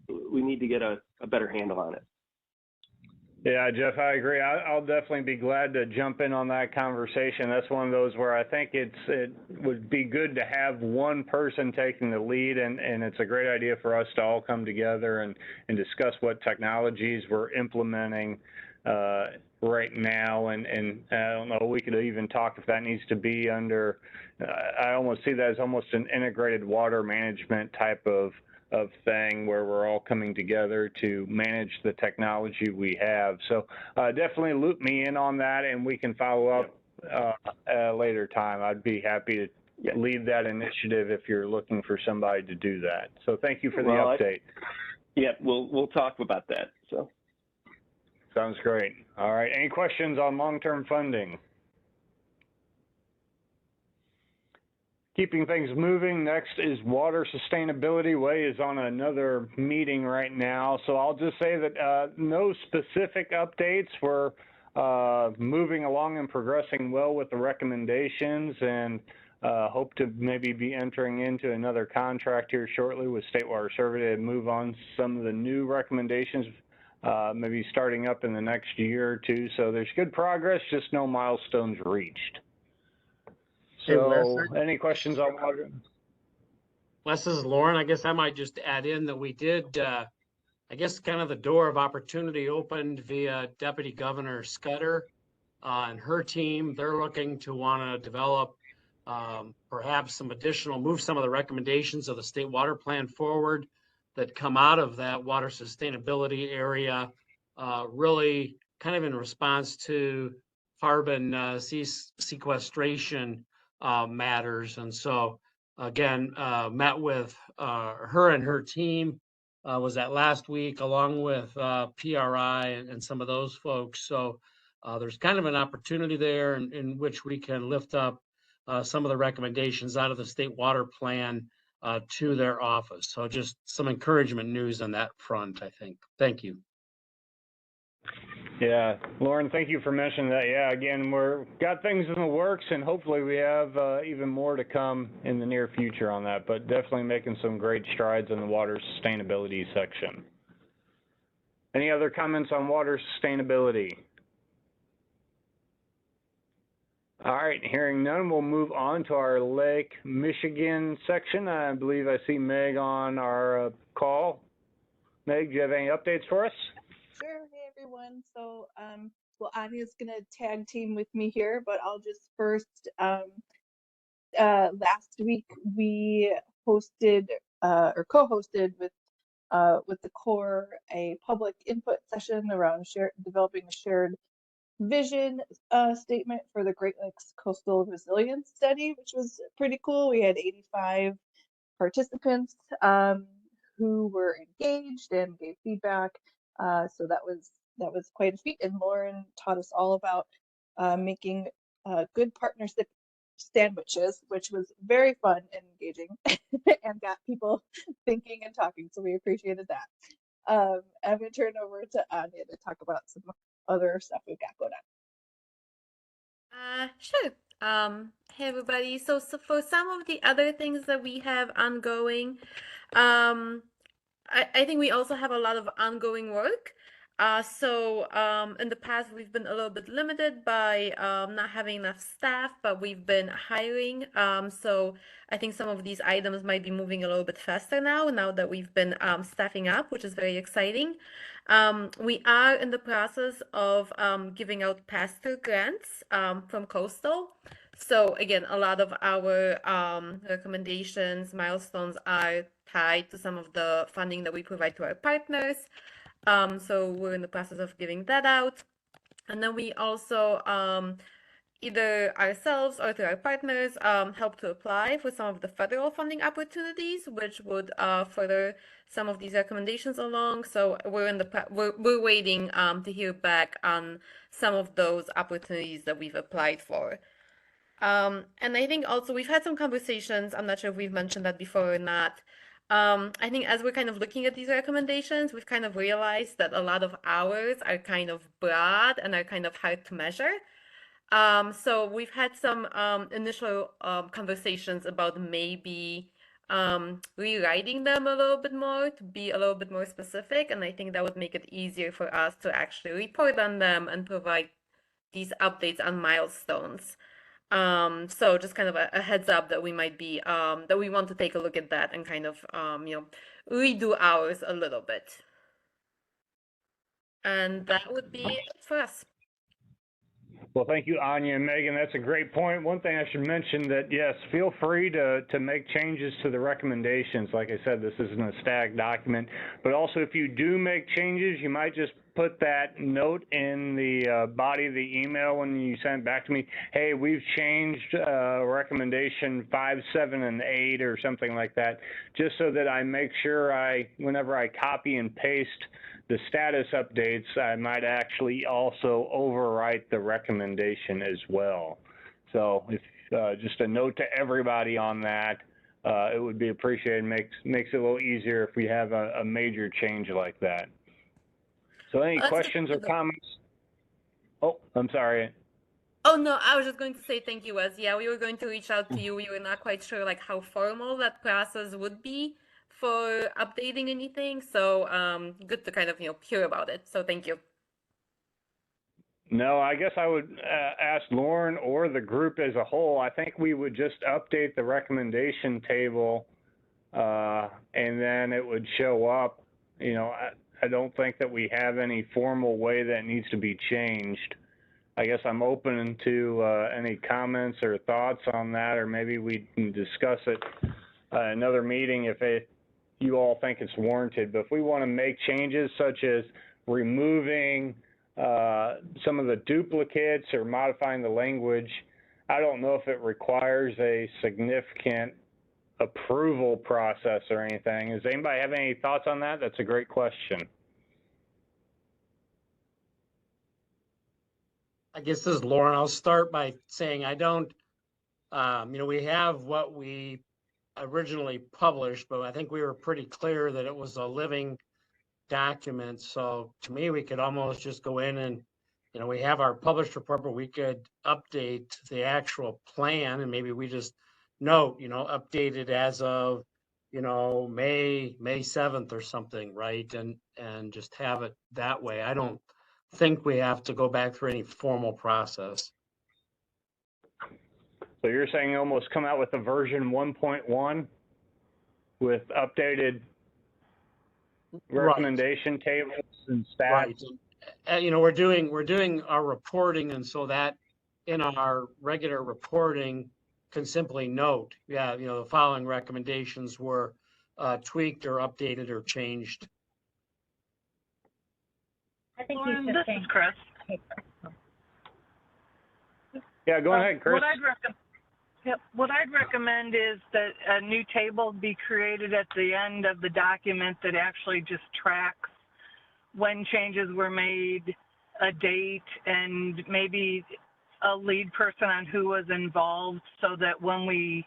we need to get a better handle on it. Yeah, Jeff, I agree. I'll definitely be glad to jump in on that conversation. That's one of those where I think it would be good to have one person taking the lead, and it's a great idea for us to all come together and discuss what technologies we're implementing right now. And I don't know, we could even talk if that needs to be under, I almost see that as almost an integrated water management type of thing where we're all coming together to manage the technology we have. So definitely loop me in on that, and we can follow up at a later time. I'd be happy to lead that initiative if you're looking for somebody to do that. So thank you for the update. We'll talk about that. So sounds great. All right, any questions on long-term funding? Keeping things moving, next is water sustainability. Way is on another meeting right now, so I'll just say that no specific updates. We're moving along and progressing well with the recommendations, and hope to maybe be entering into another contract here shortly with State Water Survey to move on some of the new recommendations, maybe starting up in the next year or two. So there's good progress, just no milestones reached. So any questions on water? Wes, this is Lauren. I guess I might just add in that we did, I guess kind of the door of opportunity opened via Deputy Governor Scudder and her team. They're looking to want to develop perhaps move some of the recommendations of the state water plan forward that come out of that water sustainability area, really kind of in response to carbon sequestration matters. And so again, met with her and her team, was that last week, along with PRI and some of those folks. So there's kind of an opportunity there in which we can lift up some of the recommendations out of the state water plan to their office. So just some encouragement news on that front, I think. Thank you. Yeah, Lauren, thank you for mentioning that. Yeah, again, we're got things in the works, and hopefully we have even more to come in the near future on that. But definitely making some great strides in the water sustainability section. Any other comments on water sustainability? All right, hearing none, we'll move on to our Lake Michigan section. I believe I see Meg on our call. Meg, do you have any updates for us? Sure. Hey, everyone. So, well, Anya's going to tag team with me here, but I'll just first, last week we hosted or co-hosted with the Corps a public input session around developing a shared vision statement for the Great Lakes Coastal Resilience Study, which was pretty cool. We had 85 participants who were engaged and gave feedback. So that was quite a feat. And Lauren taught us all about making good partnership sandwiches, which was very fun and engaging and got people thinking and talking. So we appreciated that. I'm going to turn over to Anya to talk about some other stuff we've got going on. Sure. Hey everybody. So for some of the other things that we have ongoing, I think we also have a lot of ongoing work. So in the past, we've been a little bit limited by not having enough staff, but we've been hiring. So I think some of these items might be moving a little bit faster now that we've been staffing up, which is very exciting. We are in the process of giving out pass-through grants from Coastal. So again, a lot of our recommendations, milestones are tied to some of the funding that we provide to our partners. So we're in the process of giving that out. And then we also either ourselves or through our partners help to apply for some of the federal funding opportunities, which would further some of these recommendations along. So we're waiting to hear back on some of those opportunities that we've applied for. And I think also we've had some conversations, I'm not sure if we've mentioned that before or not. I think as we're kind of looking at these recommendations, we've kind of realized that a lot of ours are kind of broad and are kind of hard to measure. So we've had some initial conversations about maybe rewriting them a little bit more to be a little bit more specific. And I think that would make it easier for us to actually report on them and provide these updates on milestones. So just kind of a heads up that we might be, that we want to take a look at that and kind of, redo ours a little bit. And that would be it for us. Well, thank you, Anya and Megan. That's a great point. One thing I should mention that, yes, feel free to make changes to the recommendations. Like I said, this isn't a static document. But also, if you do make changes, you might just put that note in the body of the email when you send it back to me. Hey, we've changed recommendation 5, 7, and 8 or something like that, just so that I make sure whenever I copy and paste the status updates, I might actually also overwrite the recommendation as well. So if just a note to everybody on that, it would be appreciated. Makes it a little easier if we have a major change like that. So any questions or comments? Oh, I'm sorry. Oh, no, I was just going to say thank you, Wes. Yeah, we were going to reach out to you. We were not quite sure like how formal that process would be for updating anything. So good to kind of, hear about it. So thank you. No, I guess I would ask Lauren or the group as a whole. I think we would just update the recommendation table and then it would show up. I don't think that we have any formal way that needs to be changed. I guess I'm open to any comments or thoughts on that, or maybe we can discuss it another meeting if you all think it's warranted. But if we want to make changes such as removing some of the duplicates or modifying the language, I don't know if it requires a significant approval process or anything. Does anybody have any thoughts on that? That's a great question. I guess this is Lauren. I'll start by saying I don't, we have what we originally published, but I think we were pretty clear that it was a living document. So to me, we could almost just go in and you know, we have our published report, but we could update the actual plan and maybe we just note, you know, updated as of, you know, May 7th or something, right? And just have it that way. I don't think we have to go back through any formal process. So you're saying almost come out with a version 1.1 with updated recommendation tables and stats? Right. You know, we're doing our reporting, and so that in our regular reporting can simply note, yeah, you know, the following recommendations were tweaked or updated or changed. I think Lauren, you should this think. is Chris. Yeah, go ahead, Chris. What I'd recommend is that a new table be created at the end of the document that actually just tracks when changes were made, a date, and maybe a lead person on who was involved, so that when we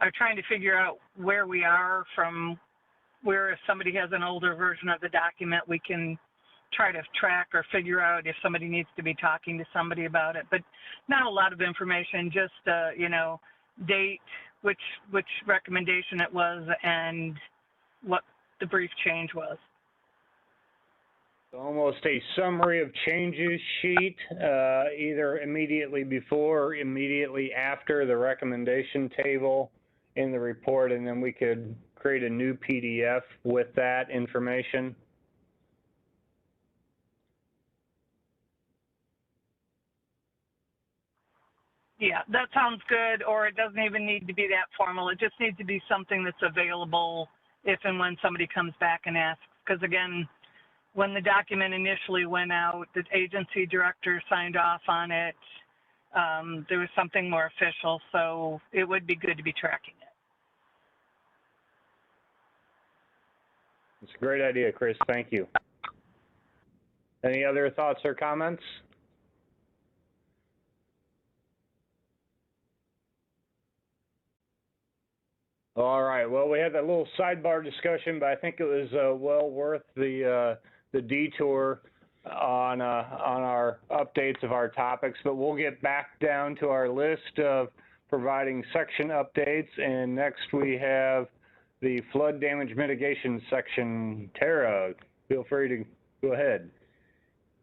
are trying to figure out where we are from where, if somebody has an older version of the document, we can try to track or figure out if somebody needs to be talking to somebody about it. But not a lot of information, just you know, date, which recommendation it was, and what the brief change was. Almost a summary of changes sheet, either immediately before or immediately after the recommendation table in the report, and then we could create a new PDF with that information. Yeah, that sounds good, or it doesn't even need to be that formal. It just needs to be something that's available if and when somebody comes back and asks. Because again, when the document initially went out, the agency director signed off on it. There was something more official, so it would be good to be tracking it. It's a great idea, Chris. Thank you. Any other thoughts or comments? All right. Well, we had that little sidebar discussion, but I think it was well worth the detour on our updates of our topics. But we'll get back down to our list of providing section updates, and next we have the flood damage mitigation section. Tara, feel free to go ahead.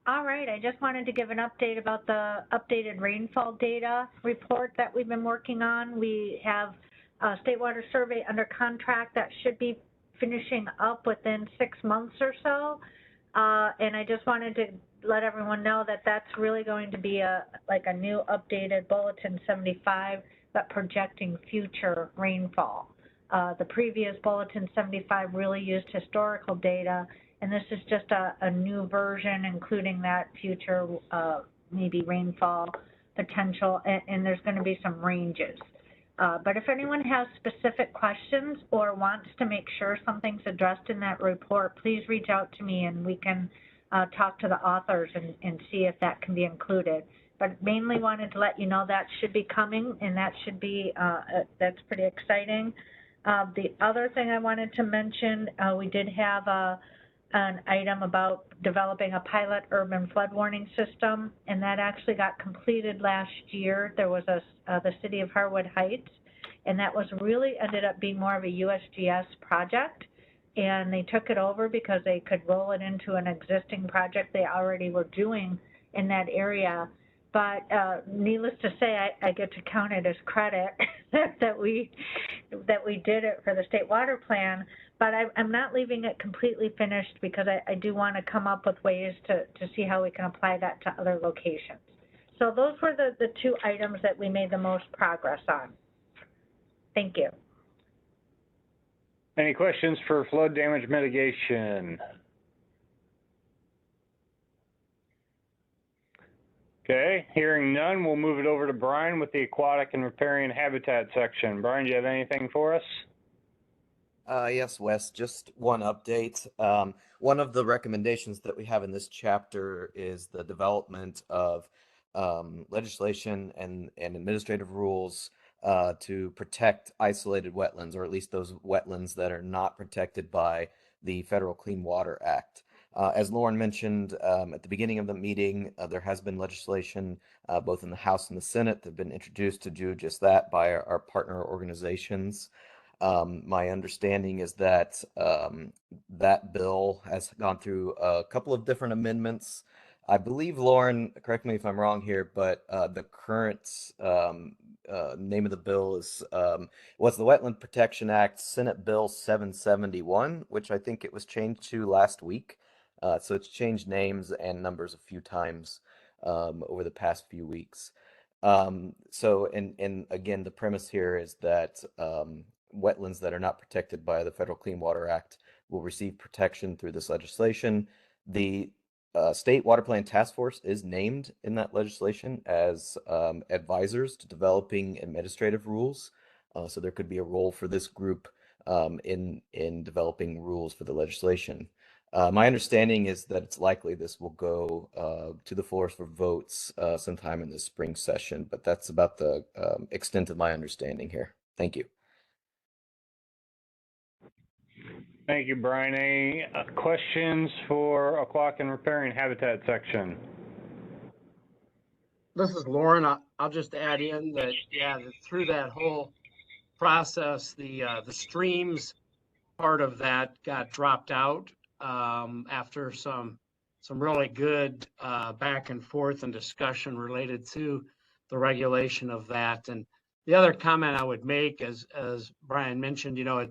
All right, I just wanted to give an update about the updated rainfall data report that we've been working on. We have a State Water Survey under contract that should be finishing up within 6 months or so. And I just wanted to let everyone know that that's really going to be a new updated Bulletin 75, but projecting future rainfall. The previous Bulletin 75 really used historical data, and this is just a new version, including that future maybe rainfall potential, and there's going to be some ranges. But if anyone has specific questions or wants to make sure something's addressed in that report, please reach out to me and we can talk to the authors and see if that can be included. But mainly wanted to let you know that should be coming, and that should be, that's pretty exciting. The other thing I wanted to mention, we did have an item about developing a pilot urban flood warning system, and that actually got completed last year. There was the city of Harwood Heights, and that was really ended up being more of a USGS project, and they took it over because they could roll it into an existing project they already were doing in that area. But needless to say, I get to count it as credit that we did it for the State Water Plan. But I'm not leaving it completely finished because I do want to come up with ways to see how we can apply that to other locations. So those were the two items that we made the most progress on. Thank you. Any questions for flood damage mitigation? Okay, hearing none, we'll move it over to Brian with the aquatic and riparian habitat section. Brian, do you have anything for us? Yes, Wes, just one update. One of the recommendations that we have in this chapter is the development of legislation and administrative rules to protect isolated wetlands, or at least those wetlands that are not protected by the Federal Clean Water Act. As Lauren mentioned at the beginning of the meeting, there has been legislation both in the House and the Senate that have been introduced to do just that by our partner organizations. My understanding is that that bill has gone through a couple of different amendments. I believe, Lauren, correct me if I'm wrong here, but the current name of the bill is was the Wetland Protection Act, Senate Bill 771, which I think it was changed to last week. So it's changed names and numbers a few times over the past few weeks. And again, the premise here is that wetlands that are not protected by the Federal Clean Water Act will receive protection through this legislation. The State Water Plan Task Force is named in that legislation as advisors to developing administrative rules. So there could be a role for this group in developing rules for the legislation. My understanding is that it's likely this will go to the floor for votes sometime in the spring session, but that's about the extent of my understanding here. Thank you. Thank you, Brian. Any questions for Aquatic and Riparian Habitat section? This is Lauren. I'll just add in that, yeah, through that whole process, the streams part of that got dropped out after some really good back and forth and discussion related to the regulation of that. And the other comment I would make, as Brian mentioned, you know,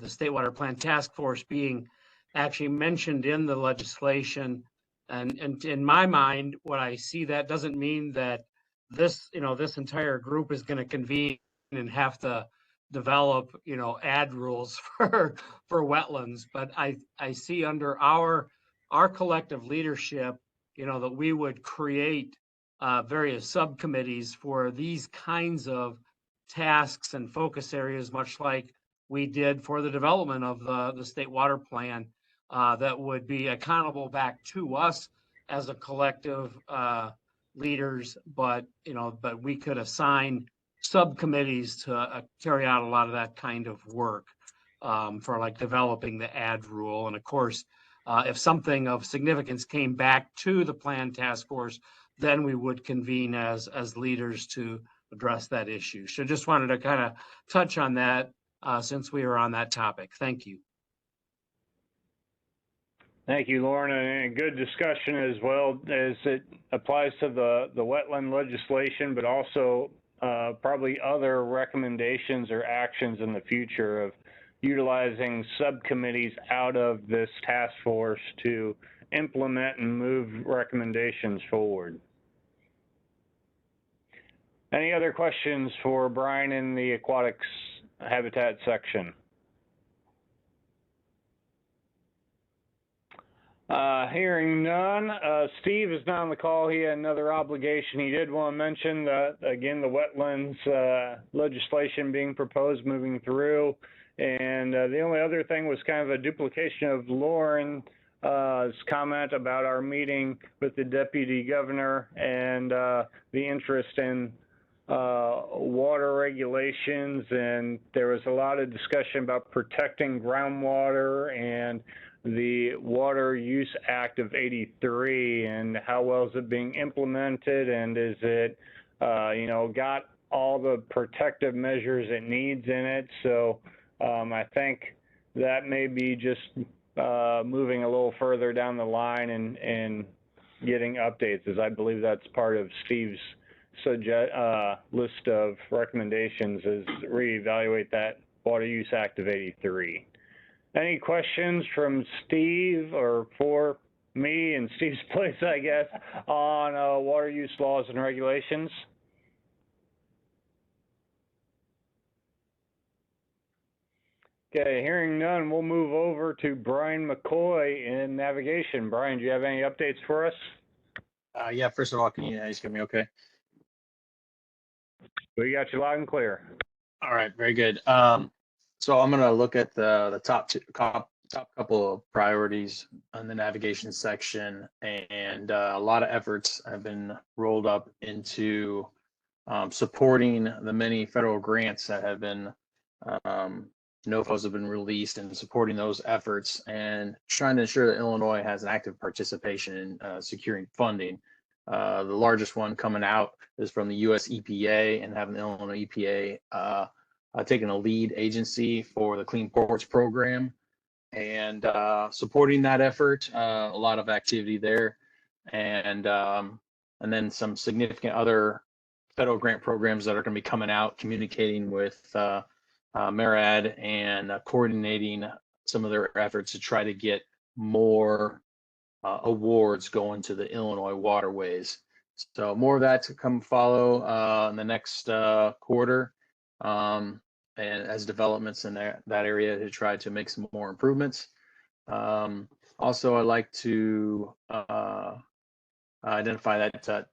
the State Water Plan Task Force being actually mentioned in the legislation, and in my mind, what I see, that doesn't mean that this, you know, this entire group is going to convene and have to develop, you know, ad rules for wetlands. But I see under our collective leadership, you know, that we would create various subcommittees for these kinds of tasks and focus areas, much like we did for the development of the state water plan, that would be accountable back to us as a collective leaders. But, you know, but we could assign subcommittees to carry out a lot of that kind of work for like developing the ad rule. And of course, if something of significance came back to the plan task force, then we would convene as leaders to address that issue. So just wanted to kind of touch on that since we were on that topic. Thank you. Thank you, Lauren, and a good discussion as well as it applies to the wetland legislation, but also probably other recommendations or actions in the future of utilizing subcommittees out of this task force to implement and move recommendations forward. Any other questions for Brian in the aquatics habitat section? Hearing none, Steve is not on the call. He had another obligation. He did want to mention that, again, the wetlands legislation being proposed moving through. And the only other thing was kind of a duplication of Lauren's comment about our meeting with the deputy governor and the interest in water regulations. And there was a lot of discussion about protecting groundwater and the Water Use Act of '83 and how well is it being implemented, and is it, you know, got all the protective measures it needs in it. So I think that may be just moving a little further down the line and getting updates, as I believe that's part of Steve's list of recommendations, is reevaluate that Water Use Act of '83. Any questions from Steve, or for me in Steve's place, I guess, on water use laws and regulations? Okay, hearing none, we'll move over to Brian McCoy in navigation. Brian, do you have any updates for us? Yeah, first of all, can you guys hear me okay? We got you loud and clear. All right, very good. So I'm going to look at the top couple of priorities on the navigation section, and a lot of efforts have been rolled up into supporting the many federal grants that have been NOFOs have been released and supporting those efforts and trying to ensure that Illinois has an active participation in securing funding. The largest one coming out is from the US EPA and having the Illinois EPA taking a lead agency for the Clean Ports program and supporting that effort. A lot of activity there, and then some significant other federal grant programs that are going to be coming out, communicating with MARAD and coordinating some of their efforts to try to get more awards going to the Illinois waterways. So more of that to come follow in the next quarter, and as developments in that area to try to make some more improvements. Also, I'd like to identify that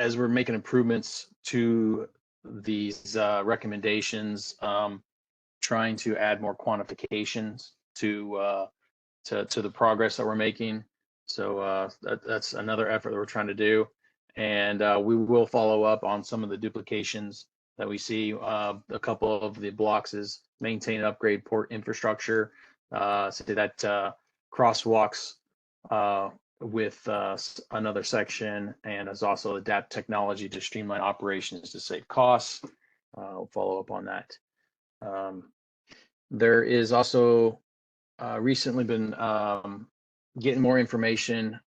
as we're making improvements to these recommendations, trying to add more quantifications to the progress that we're making. So that's another effort that we're trying to do. And we will follow up on some of the duplications that we see. A couple of the blocks is maintain and upgrade port infrastructure. So that crosswalks with another section, and is also adapt technology to streamline operations to save costs. We'll follow up on that. There is also recently been getting more information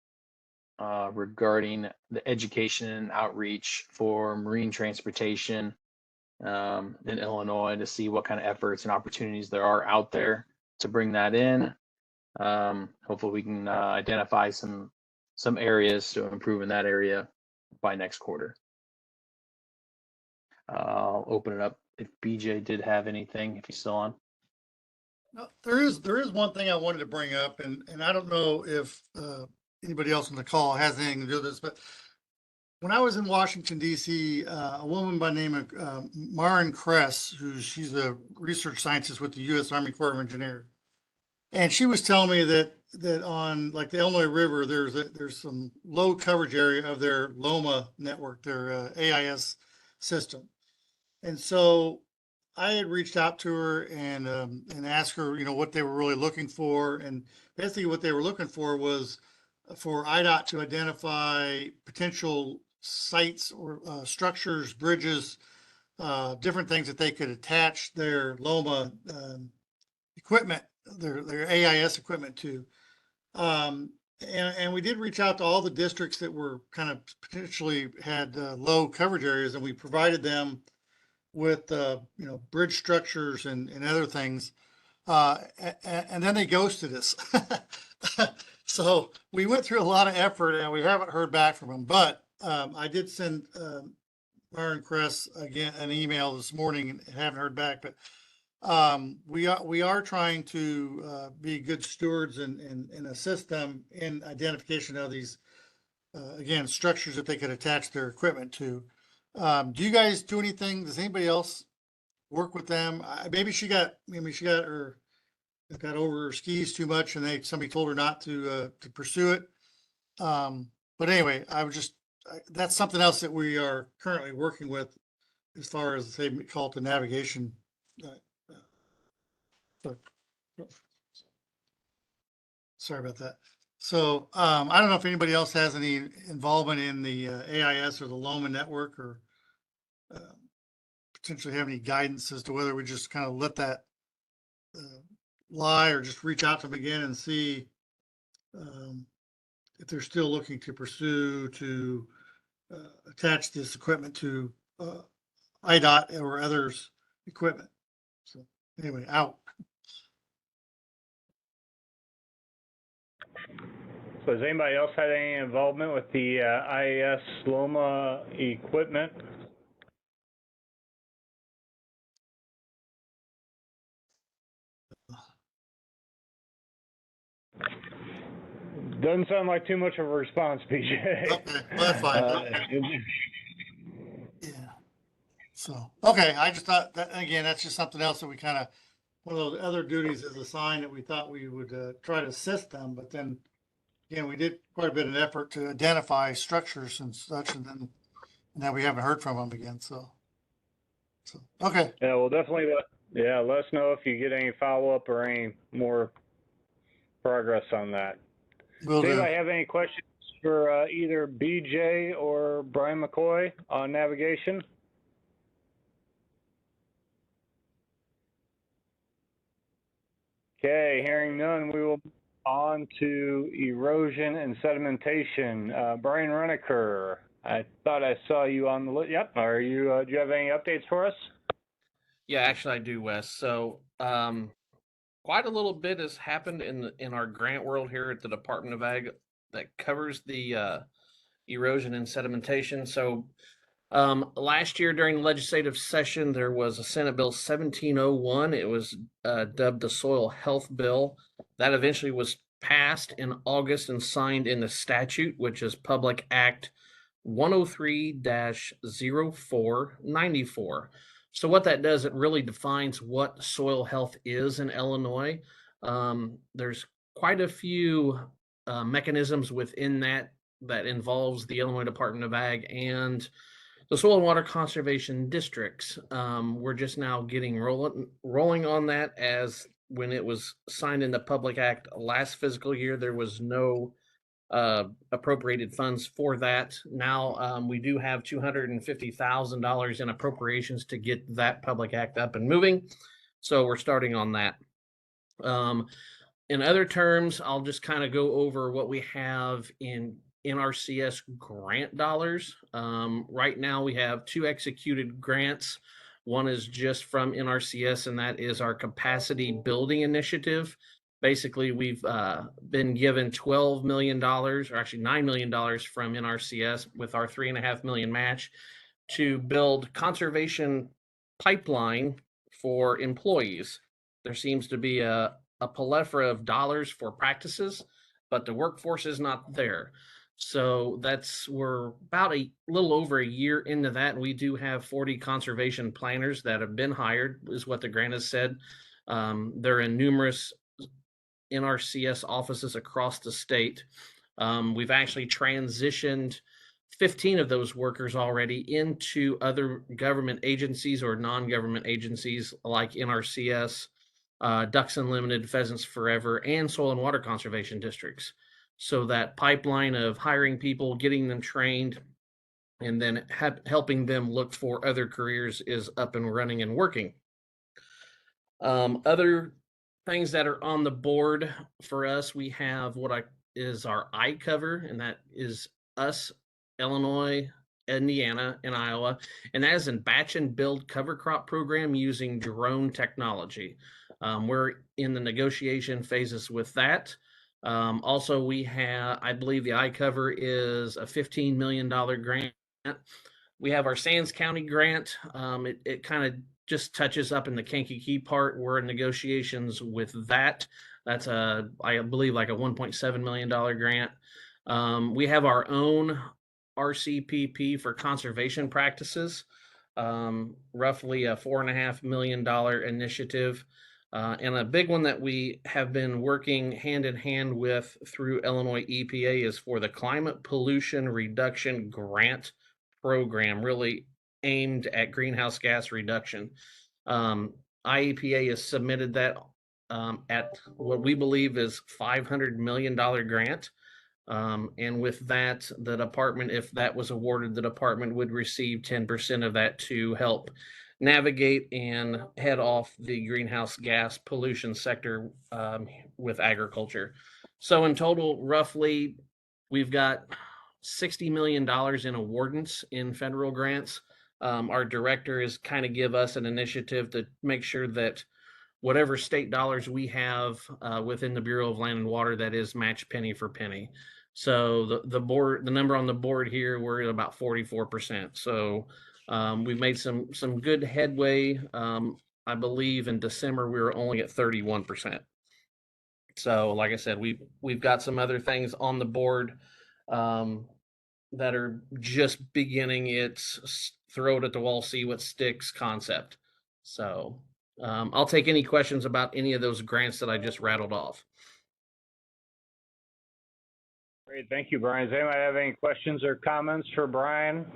regarding the education and outreach for marine transportation in Illinois to see what kind of efforts and opportunities there are out there to bring that in. Hopefully we can identify some areas to improve in that area by next quarter. I'll open it up if BJ did have anything, if he's still on. No, there is one thing I wanted to bring up, and I don't know if anybody else on the call has anything to do with this, but when I was in Washington, D.C., a woman by the name of Maren Kress, she's a research scientist with the U.S. Army Corps of Engineers, and she was telling me that on like the Illinois River, there's some low coverage area of their LOMA network, their AIS system, and so I had reached out to her and asked her, what they were really looking for, and basically what they were looking for was for IDOT to identify potential sites or structures, bridges, different things that they could attach their LOMA equipment, their AIS equipment to. And we did reach out to all the districts that were kind of potentially had low coverage areas, and we provided them with bridge structures and other things, and then they ghosted us. So we went through a lot of effort and we haven't heard back from them. But I did send Maren Kress again an email this morning and haven't heard back. But we are trying to be good stewards and assist them in identification of these again structures that they could attach their equipment to. Do you guys do anything? Does anybody else work with them? Maybe she got over her skis too much, and somebody told her not to pursue it. But anyway, that's something else that we are currently working with, as far as they call it the navigation. Sorry about that. So I don't know if anybody else has any involvement in the AIS or the LOMA network, or potentially have any guidance as to whether we just kind of let that lie, or just reach out to them again and see if they're still looking to pursue to attach this equipment to IDOT or others' equipment. So anyway, out. So has anybody else had any involvement with the IAS LOMA equipment? Doesn't sound like too much of a response, PJ. Okay, well, that's fine. Yeah. So, okay, I just thought that, again, that's just something else that we kind of, one of those other duties is assigned that we thought we would try to assist them, but then, again, we did quite a bit of effort to identify structures and such, and then we haven't heard from them again, so okay. Yeah, we'll definitely Yeah, let us know if you get any follow-up or any more progress on that. Will Does do. anybody have any questions for either BJ or Brian McCoy on navigation? Okay, hearing none, we will move on to erosion and sedimentation. Brian Reneker, I thought I saw you on the list. Yep. Are you? Do you have any updates for us? Yeah, actually I do, Wes. So, quite a little bit has happened in our grant world here at the Department of Ag that covers the erosion and sedimentation. So, last year during the legislative session, there was a Senate Bill 1701. It was dubbed the Soil Health Bill. That eventually was passed in August and signed into statute, which is Public Act 103-0494. So what that does, it really defines what soil health is in Illinois. There's quite a few mechanisms within that involves the Illinois Department of Ag and the soil and water conservation districts. We're just now getting rolling on that, as when it was signed in the Public Act last fiscal year, there was no appropriated funds for that. Now we do have $250,000 in appropriations to get that Public Act up and moving. So we're starting on that. In other terms, I'll just kind of go over what we have in NRCS grant dollars. Right now we have 2 executed grants. One is just from NRCS, and that is our capacity building initiative. Basically, we've been given $12 million, or actually $9 million from NRCS with our $3.5 million match to build conservation pipeline for employees. There seems to be a plethora of dollars for practices, but the workforce is not there. So we're about a little over a year into that, and we do have 40 conservation planners that have been hired, is what the grant has said. They're in numerous NRCS offices across the state. We've actually transitioned 15 of those workers already into other government agencies or non-government agencies like NRCS, Ducks Unlimited, Pheasants Forever, and Soil and Water Conservation Districts. So that pipeline of hiring people, getting them trained, and then helping them look for other careers is up and running and working. Other things that are on the board for us, we have is our iCover, and that is us, Illinois, Indiana, and Iowa, and that is in batch and build cover crop program using drone technology. We're in the negotiation phases with that. Also, we have, I believe the iCover is a $15 million grant. We have our Sands County grant. It kind of just touches up in the Kankakee part. We're in negotiations with that. That's I believe like a $1.7 million grant. We have our own RCPP for conservation practices, roughly a $4.5 million initiative. And a big one that we have been working hand in hand with through Illinois EPA is for the Climate Pollution Reduction Grant Program, really aimed at greenhouse gas reduction. IEPA has submitted that at what we believe is $500 million grant. And with that, the department, if that was awarded, the department would receive 10% of that to help navigate and head off the greenhouse gas pollution sector with agriculture. So in total, roughly, we've got $60 million in awardance in federal grants. Our director is kind of give us an initiative to make sure that whatever state dollars we have within the Bureau of Land and Water, that is matched penny for penny. So the number on the board here, we're at about 44%. So we've made some good headway. I believe in December we were only at 31%. So like I said, we've got some other things on the board that are just beginning its throw it at the wall, see what sticks concept. So I'll take any questions about any of those grants that I just rattled off. Great, thank you, Brian. Does anybody have any questions or comments for Brian?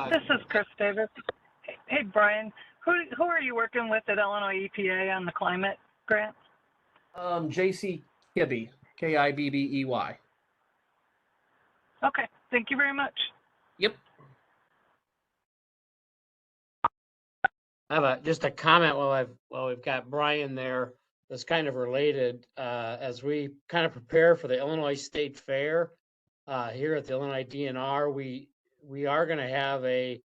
This is Chris Davis. Hey, Brian. Who are you working with at Illinois EPA on the climate grant? JC Kibbe, Kibbey. Okay, thank you very much. Yep. I have just a comment while we've got Brian there that's kind of related, as we kind of prepare for the Illinois State Fair, here at the Illinois DNR, we are gonna have a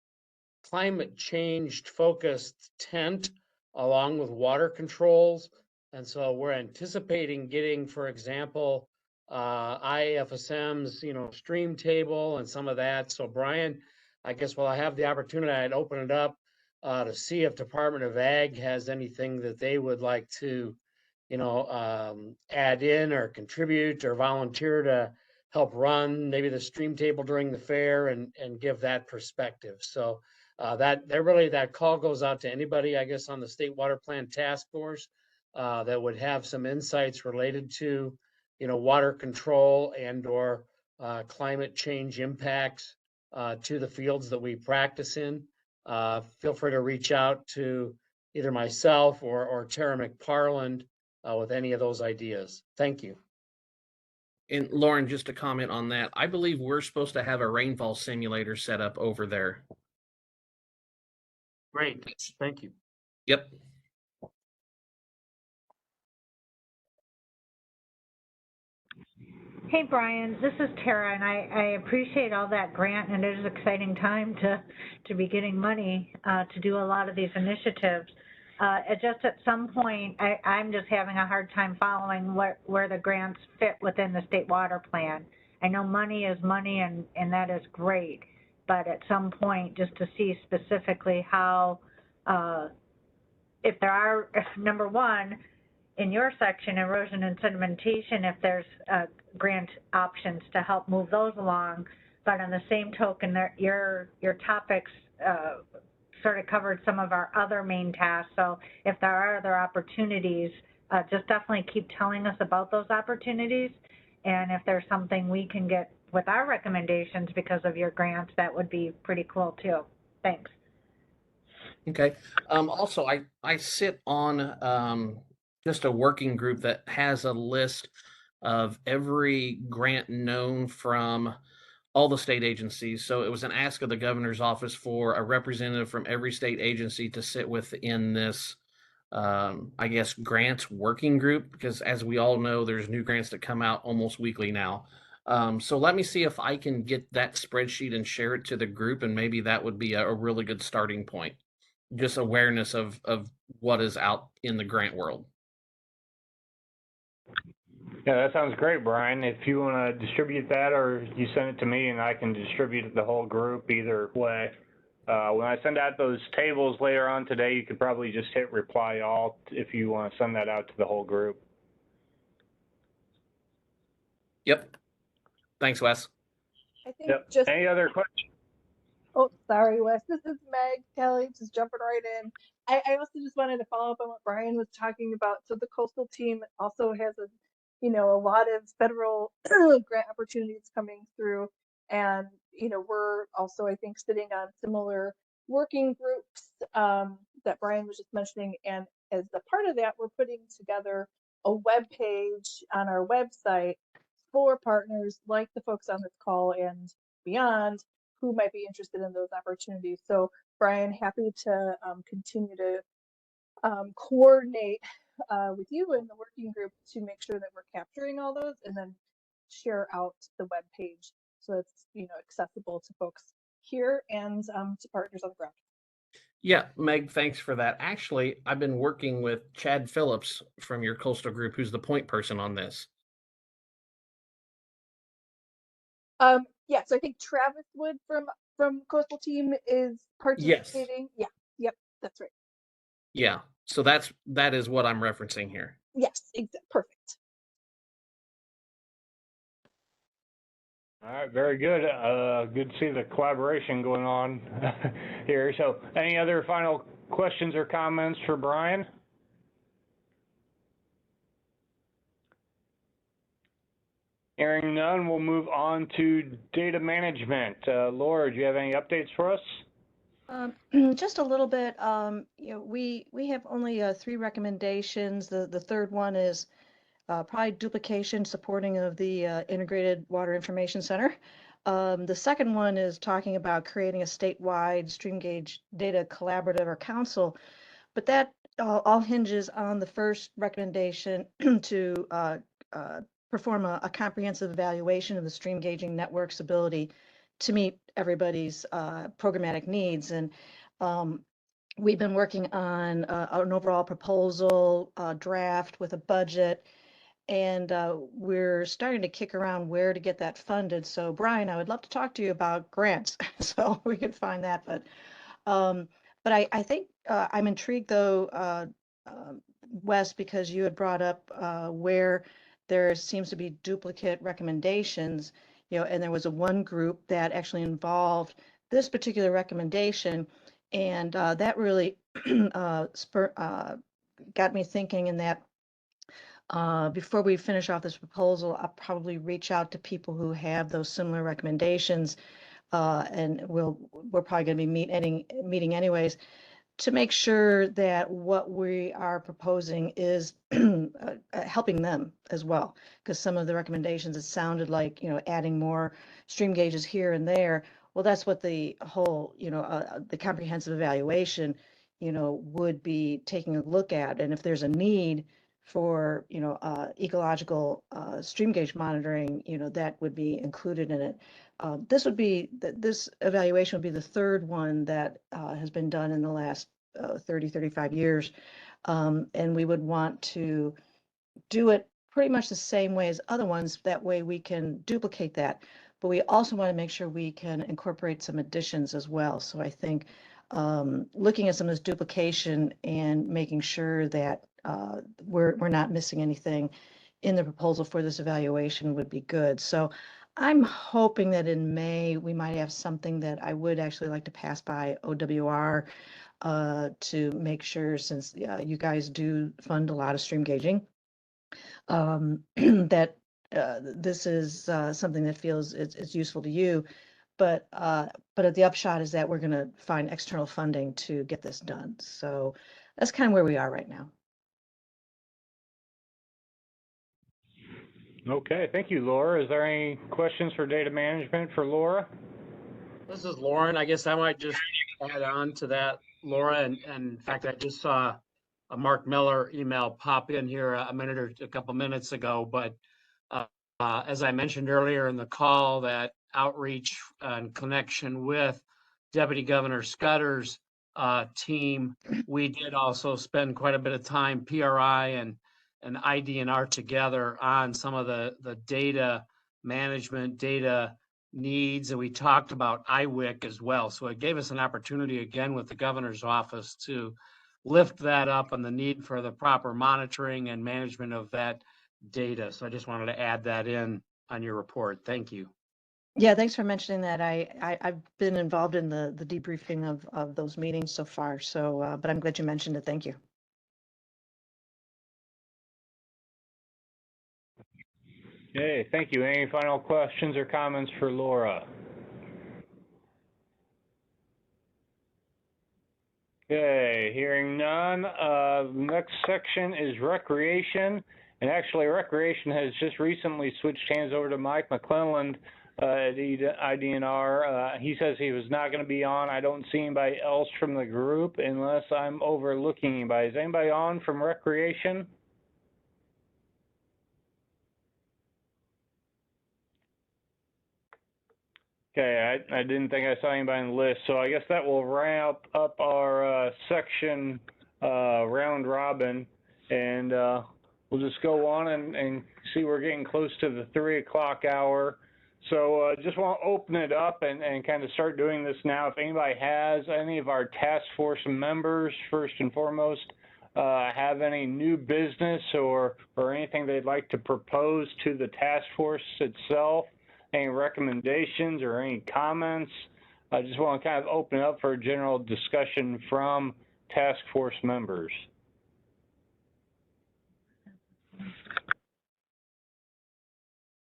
climate change focused tent along with water controls. And so we're anticipating getting, for example, IFSM's, stream table and some of that. So Brian, I guess while I have the opportunity, I'd open it up to see if Department of Ag has anything that they would like to, add in or contribute or volunteer to help run maybe the stream table during the fair and give that perspective. So that call goes out to anybody, I guess, on the State Water Plan Task Force that would have some insights related to, water control and or climate change impacts to the fields that we practice in. Feel free to reach out to either myself or Tara McParland with any of those ideas. Thank you. And Lauren, just to comment on that, I believe we're supposed to have a rainfall simulator set up over there. Great, thank you. Yep. Hey, Brian, this is Tara, and I appreciate all that grant, and it is an exciting time to be getting money to do a lot of these initiatives. Just at some point, I'm just having a hard time following where the grants fit within the state water plan. I know money is money, and that is great, but at some point, just to see specifically how, if there are, number one, in your section, erosion and sedimentation, if there's grant options to help move those along, but on the same token, your topics sort of covered some of our other main tasks. So if there are other opportunities, just definitely keep telling us about those opportunities. And if there's something we can get with our recommendations because of your grants, that would be pretty cool too. Thanks. Okay. Also, I sit on just a working group that has a list of every grant known from all the state agencies. So it was an ask of the governor's office for a representative from every state agency to sit within this, I guess, grants working group, because as we all know, there's new grants that come out almost weekly now. So let me see if I can get that spreadsheet and share it to the group, and maybe that would be a really good starting point. Just awareness of what is out in the grant world. Yeah, that sounds great, Brian. If you want to distribute that, or you send it to me and I can distribute it to the whole group, either way. When I send out those tables later on today, you could probably just hit reply all if you want to send that out to the whole group. Yep. Thanks, Wes. I think just any other questions? Oh, sorry, Wes. This is Meg Kelly, just jumping right in. I also just wanted to follow up on what Brian was talking about. So the coastal team also has a lot of federal grant opportunities coming through, and we're also, I think, sitting on similar working groups that Brian was just mentioning. And as a part of that, we're putting together a web page on our website for partners like the folks on this call and beyond who might be interested in those opportunities. So Brian, happy to continue to coordinate with you and the working group to make sure that we're capturing all those and then share out the web page so it's accessible to folks here and to partners on the ground. Yeah, Meg, thanks for that. Actually, I've been working with Chad Phillips from your coastal group, who's the point person on this. Yeah, so I think Travis Wood from Coastal Team is participating. Yes. Yeah, yep, that's right. Yeah, so that is what I'm referencing here. Yes, perfect. All right, very good. Good to see the collaboration going on here. So any other final questions or comments for Brian? Hearing none, we'll move on to data management. Laura, do you have any updates for us? Just a little bit. We have only 3 recommendations. The third one is probably duplication supporting of the Integrated Water Information Center. The second one is talking about creating a statewide stream gauge data collaborative or council, but that all hinges on the first recommendation to perform a comprehensive evaluation of the stream gauging network's ability to meet everybody's programmatic needs. And we've been working on an overall proposal draft with a budget, and we're starting to kick around where to get that funded. So Brian, I would love to talk to you about grants so we could find that. But I think I'm intrigued though, Wes, because you had brought up where there seems to be duplicate recommendations, and there was one group that actually involved this particular recommendation, and that really got me thinking in that before we finish off this proposal, I'll probably reach out to people who have those similar recommendations, and we're probably going to be meeting anyways, to make sure that what we are proposing is helping them as well. Because some of the recommendations, it sounded like, adding more stream gauges here and there. Well, that's what the whole, the comprehensive evaluation, would be taking a look at. And if there's a need for, ecological stream gauge monitoring, that would be included in it. This evaluation would be the third one that has been done in the last 35 years. And we would want to do it pretty much the same way as other ones. That way we can duplicate that. But we also want to make sure we can incorporate some additions as well. So I think looking at some of this duplication and making sure that we're not missing anything in the proposal for this evaluation would be good. So I'm hoping that in May we might have something that I would actually like to pass by OWR to make sure, since you guys do fund a lot of stream gauging, that this is something that feels it's useful to you. But the upshot is that we're going to find external funding to get this done. So that's kind of where we are right now. Okay, thank you, Laura. Is there any questions for data management for Laura? This is Lauren. I guess I might just add on to that, Laura. And in fact, I just saw a Mark Miller email pop in here a couple minutes ago. But as I mentioned earlier in the call, that outreach and connection with Deputy Governor Scudder's team, we did also spend quite a bit of time, PRI and IDNR together, on some of the data management, data needs, and we talked about IWIC as well. So it gave us an opportunity again with the governor's office to lift that up and the need for the proper monitoring and management of that data. So I just wanted to add that in on your report. Thank you. Yeah, thanks for mentioning that. I've been involved in the debriefing of those meetings so far. So, but I'm glad you mentioned it. Thank you. Okay, thank you. Any final questions or comments for Laura? Okay, hearing none. The next section is recreation. And actually, recreation has just recently switched hands over to Mike McClelland at IDNR. He says he was not going to be on. I don't see anybody else from the group unless I'm overlooking anybody. Is anybody on from recreation? Okay, I didn't think I saw anybody on the list, so I guess that will wrap up our section round robin, and we'll just go on and see we're getting close to the 3 o'clock hour. So just want to open it up and kind of start doing this now. If anybody has any of our task force members, first and foremost, have any new business or anything they'd like to propose to the task force itself, any recommendations or any comments, I just want to kind of open it up for a general discussion from task force members.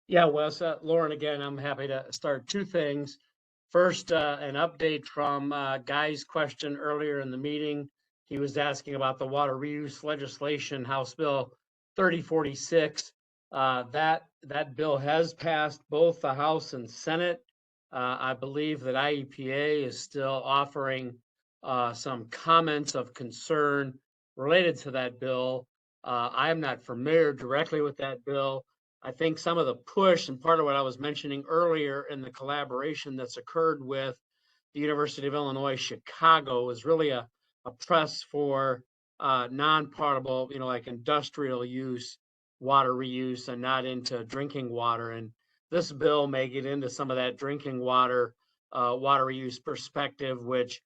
Yeah, Wes, Lauren, again, I'm happy to start. 2 things. First, an update from Guy's question earlier in the meeting. He was asking about the water reuse legislation, House Bill 3046. That bill has passed both the House and Senate. I believe that IEPA is still offering some comments of concern related to that bill. I am not familiar directly with that bill. I think some of the push and part of what I was mentioning earlier in the collaboration that's occurred with the University of Illinois Chicago is really a press for non-potable, like industrial use, water reuse, and not into drinking water. And this bill may get into some of that drinking water, water reuse perspective, which,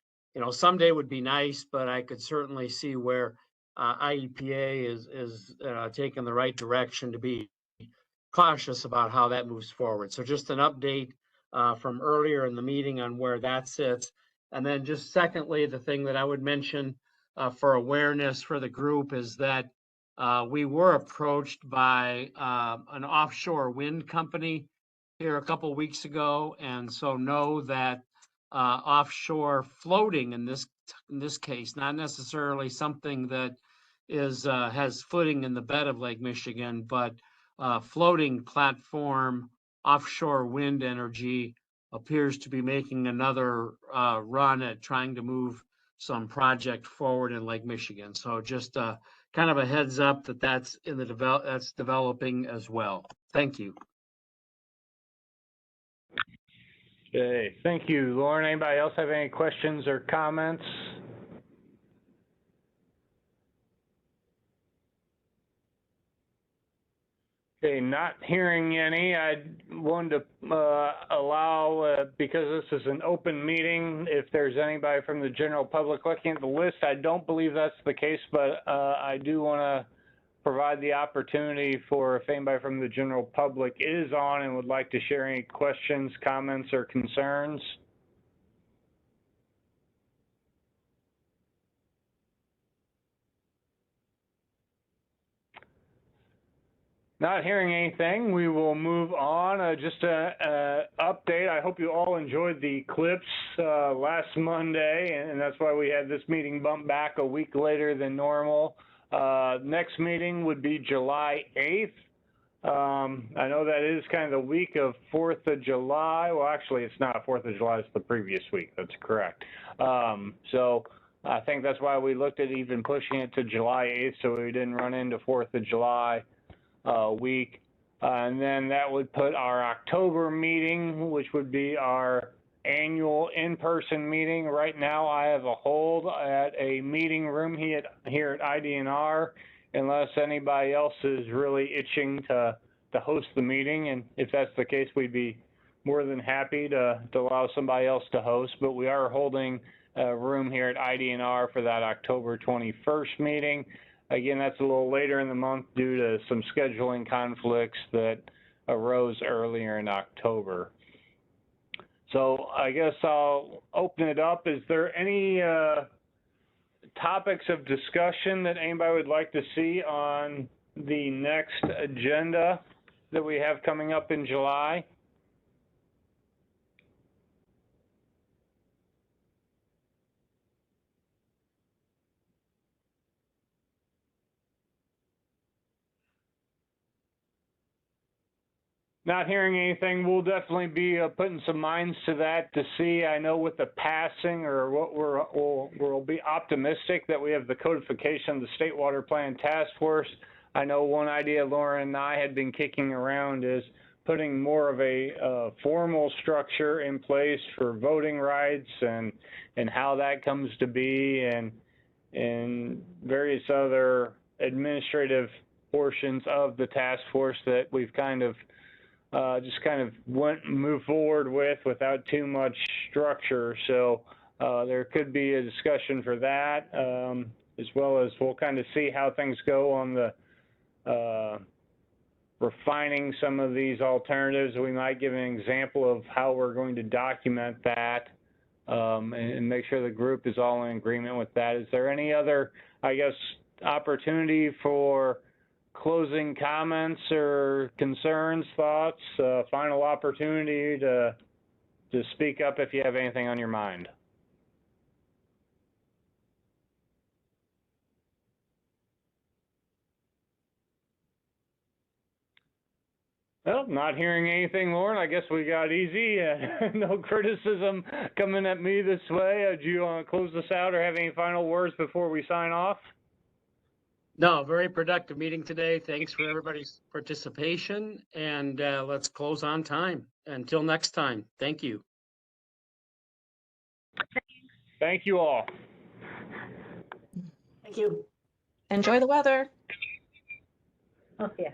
someday would be nice, but I could certainly see where IEPA is taking the right direction to be cautious about how that moves forward. So just an update from earlier in the meeting on where that sits. And then just secondly, the thing that I would mention for awareness for the group is that we were approached by an offshore wind company here a couple weeks ago. And so know that offshore floating in this case, not necessarily something that has footing in the bed of Lake Michigan, but floating platform offshore wind energy appears to be making another run at trying to move some project forward in Lake Michigan. So just kind of a heads up that that's developing as well. Thank you. Okay, thank you, Lauren. Anybody else have any questions or comments? Okay, not hearing any. I wanted to allow, because this is an open meeting, if there's anybody from the general public looking at the list. I don't believe that's the case, but I do want to provide the opportunity for if anybody from the general public is on and would like to share any questions, comments, or concerns. Not hearing anything, we will move on. Just an update. I hope you all enjoyed the eclipse last Monday, and that's why we had this meeting bumped back a week later than normal. Next meeting would be July 8th. I know that is kind of the week of 4th of July. Well, actually, it's not 4th of July, it's the previous week. That's correct. So I think that's why we looked at even pushing it to July 8th so we didn't run into 4th of July week. And then that would put our October meeting, which would be our annual in-person meeting. Right now, I have a hold at a meeting room here at IDNR, unless anybody else is really itching to host the meeting. And if that's the case, we'd be more than happy to allow somebody else to host. But we are holding a room here at IDNR for that October 21st meeting. Again, that's a little later in the month due to some scheduling conflicts that arose earlier in October. So I guess I'll open it up. Is there any topics of discussion that anybody would like to see on the next agenda that we have coming up in July? Not hearing anything, we'll definitely be putting some minds to that to see. I know with the passing, or what we'll be optimistic that we have the codification of the State Water Plan Task Force. I know one idea Lauren and I had been kicking around is putting more of a formal structure in place for voting rights and how that comes to be, and various other administrative portions of the task force that we've kind of move forward with without too much structure. So there could be a discussion for that, as well as we'll kind of see how things go on the refining some of these alternatives. We might give an example of how we're going to document that, and make sure the group is all in agreement with that. Is there any other, I guess, opportunity for closing comments or concerns, thoughts, final opportunity to Just speak up if you have anything on your mind. Well, not hearing anything, Lauren. I guess we got easy. No criticism coming at me this way. Do you want to close this out or have any final words before we sign off? No, very productive meeting today. Thanks for everybody's participation, and let's close on time. Until next time, thank you. Thank you all. Thank you. Enjoy the weather. Oh, yeah.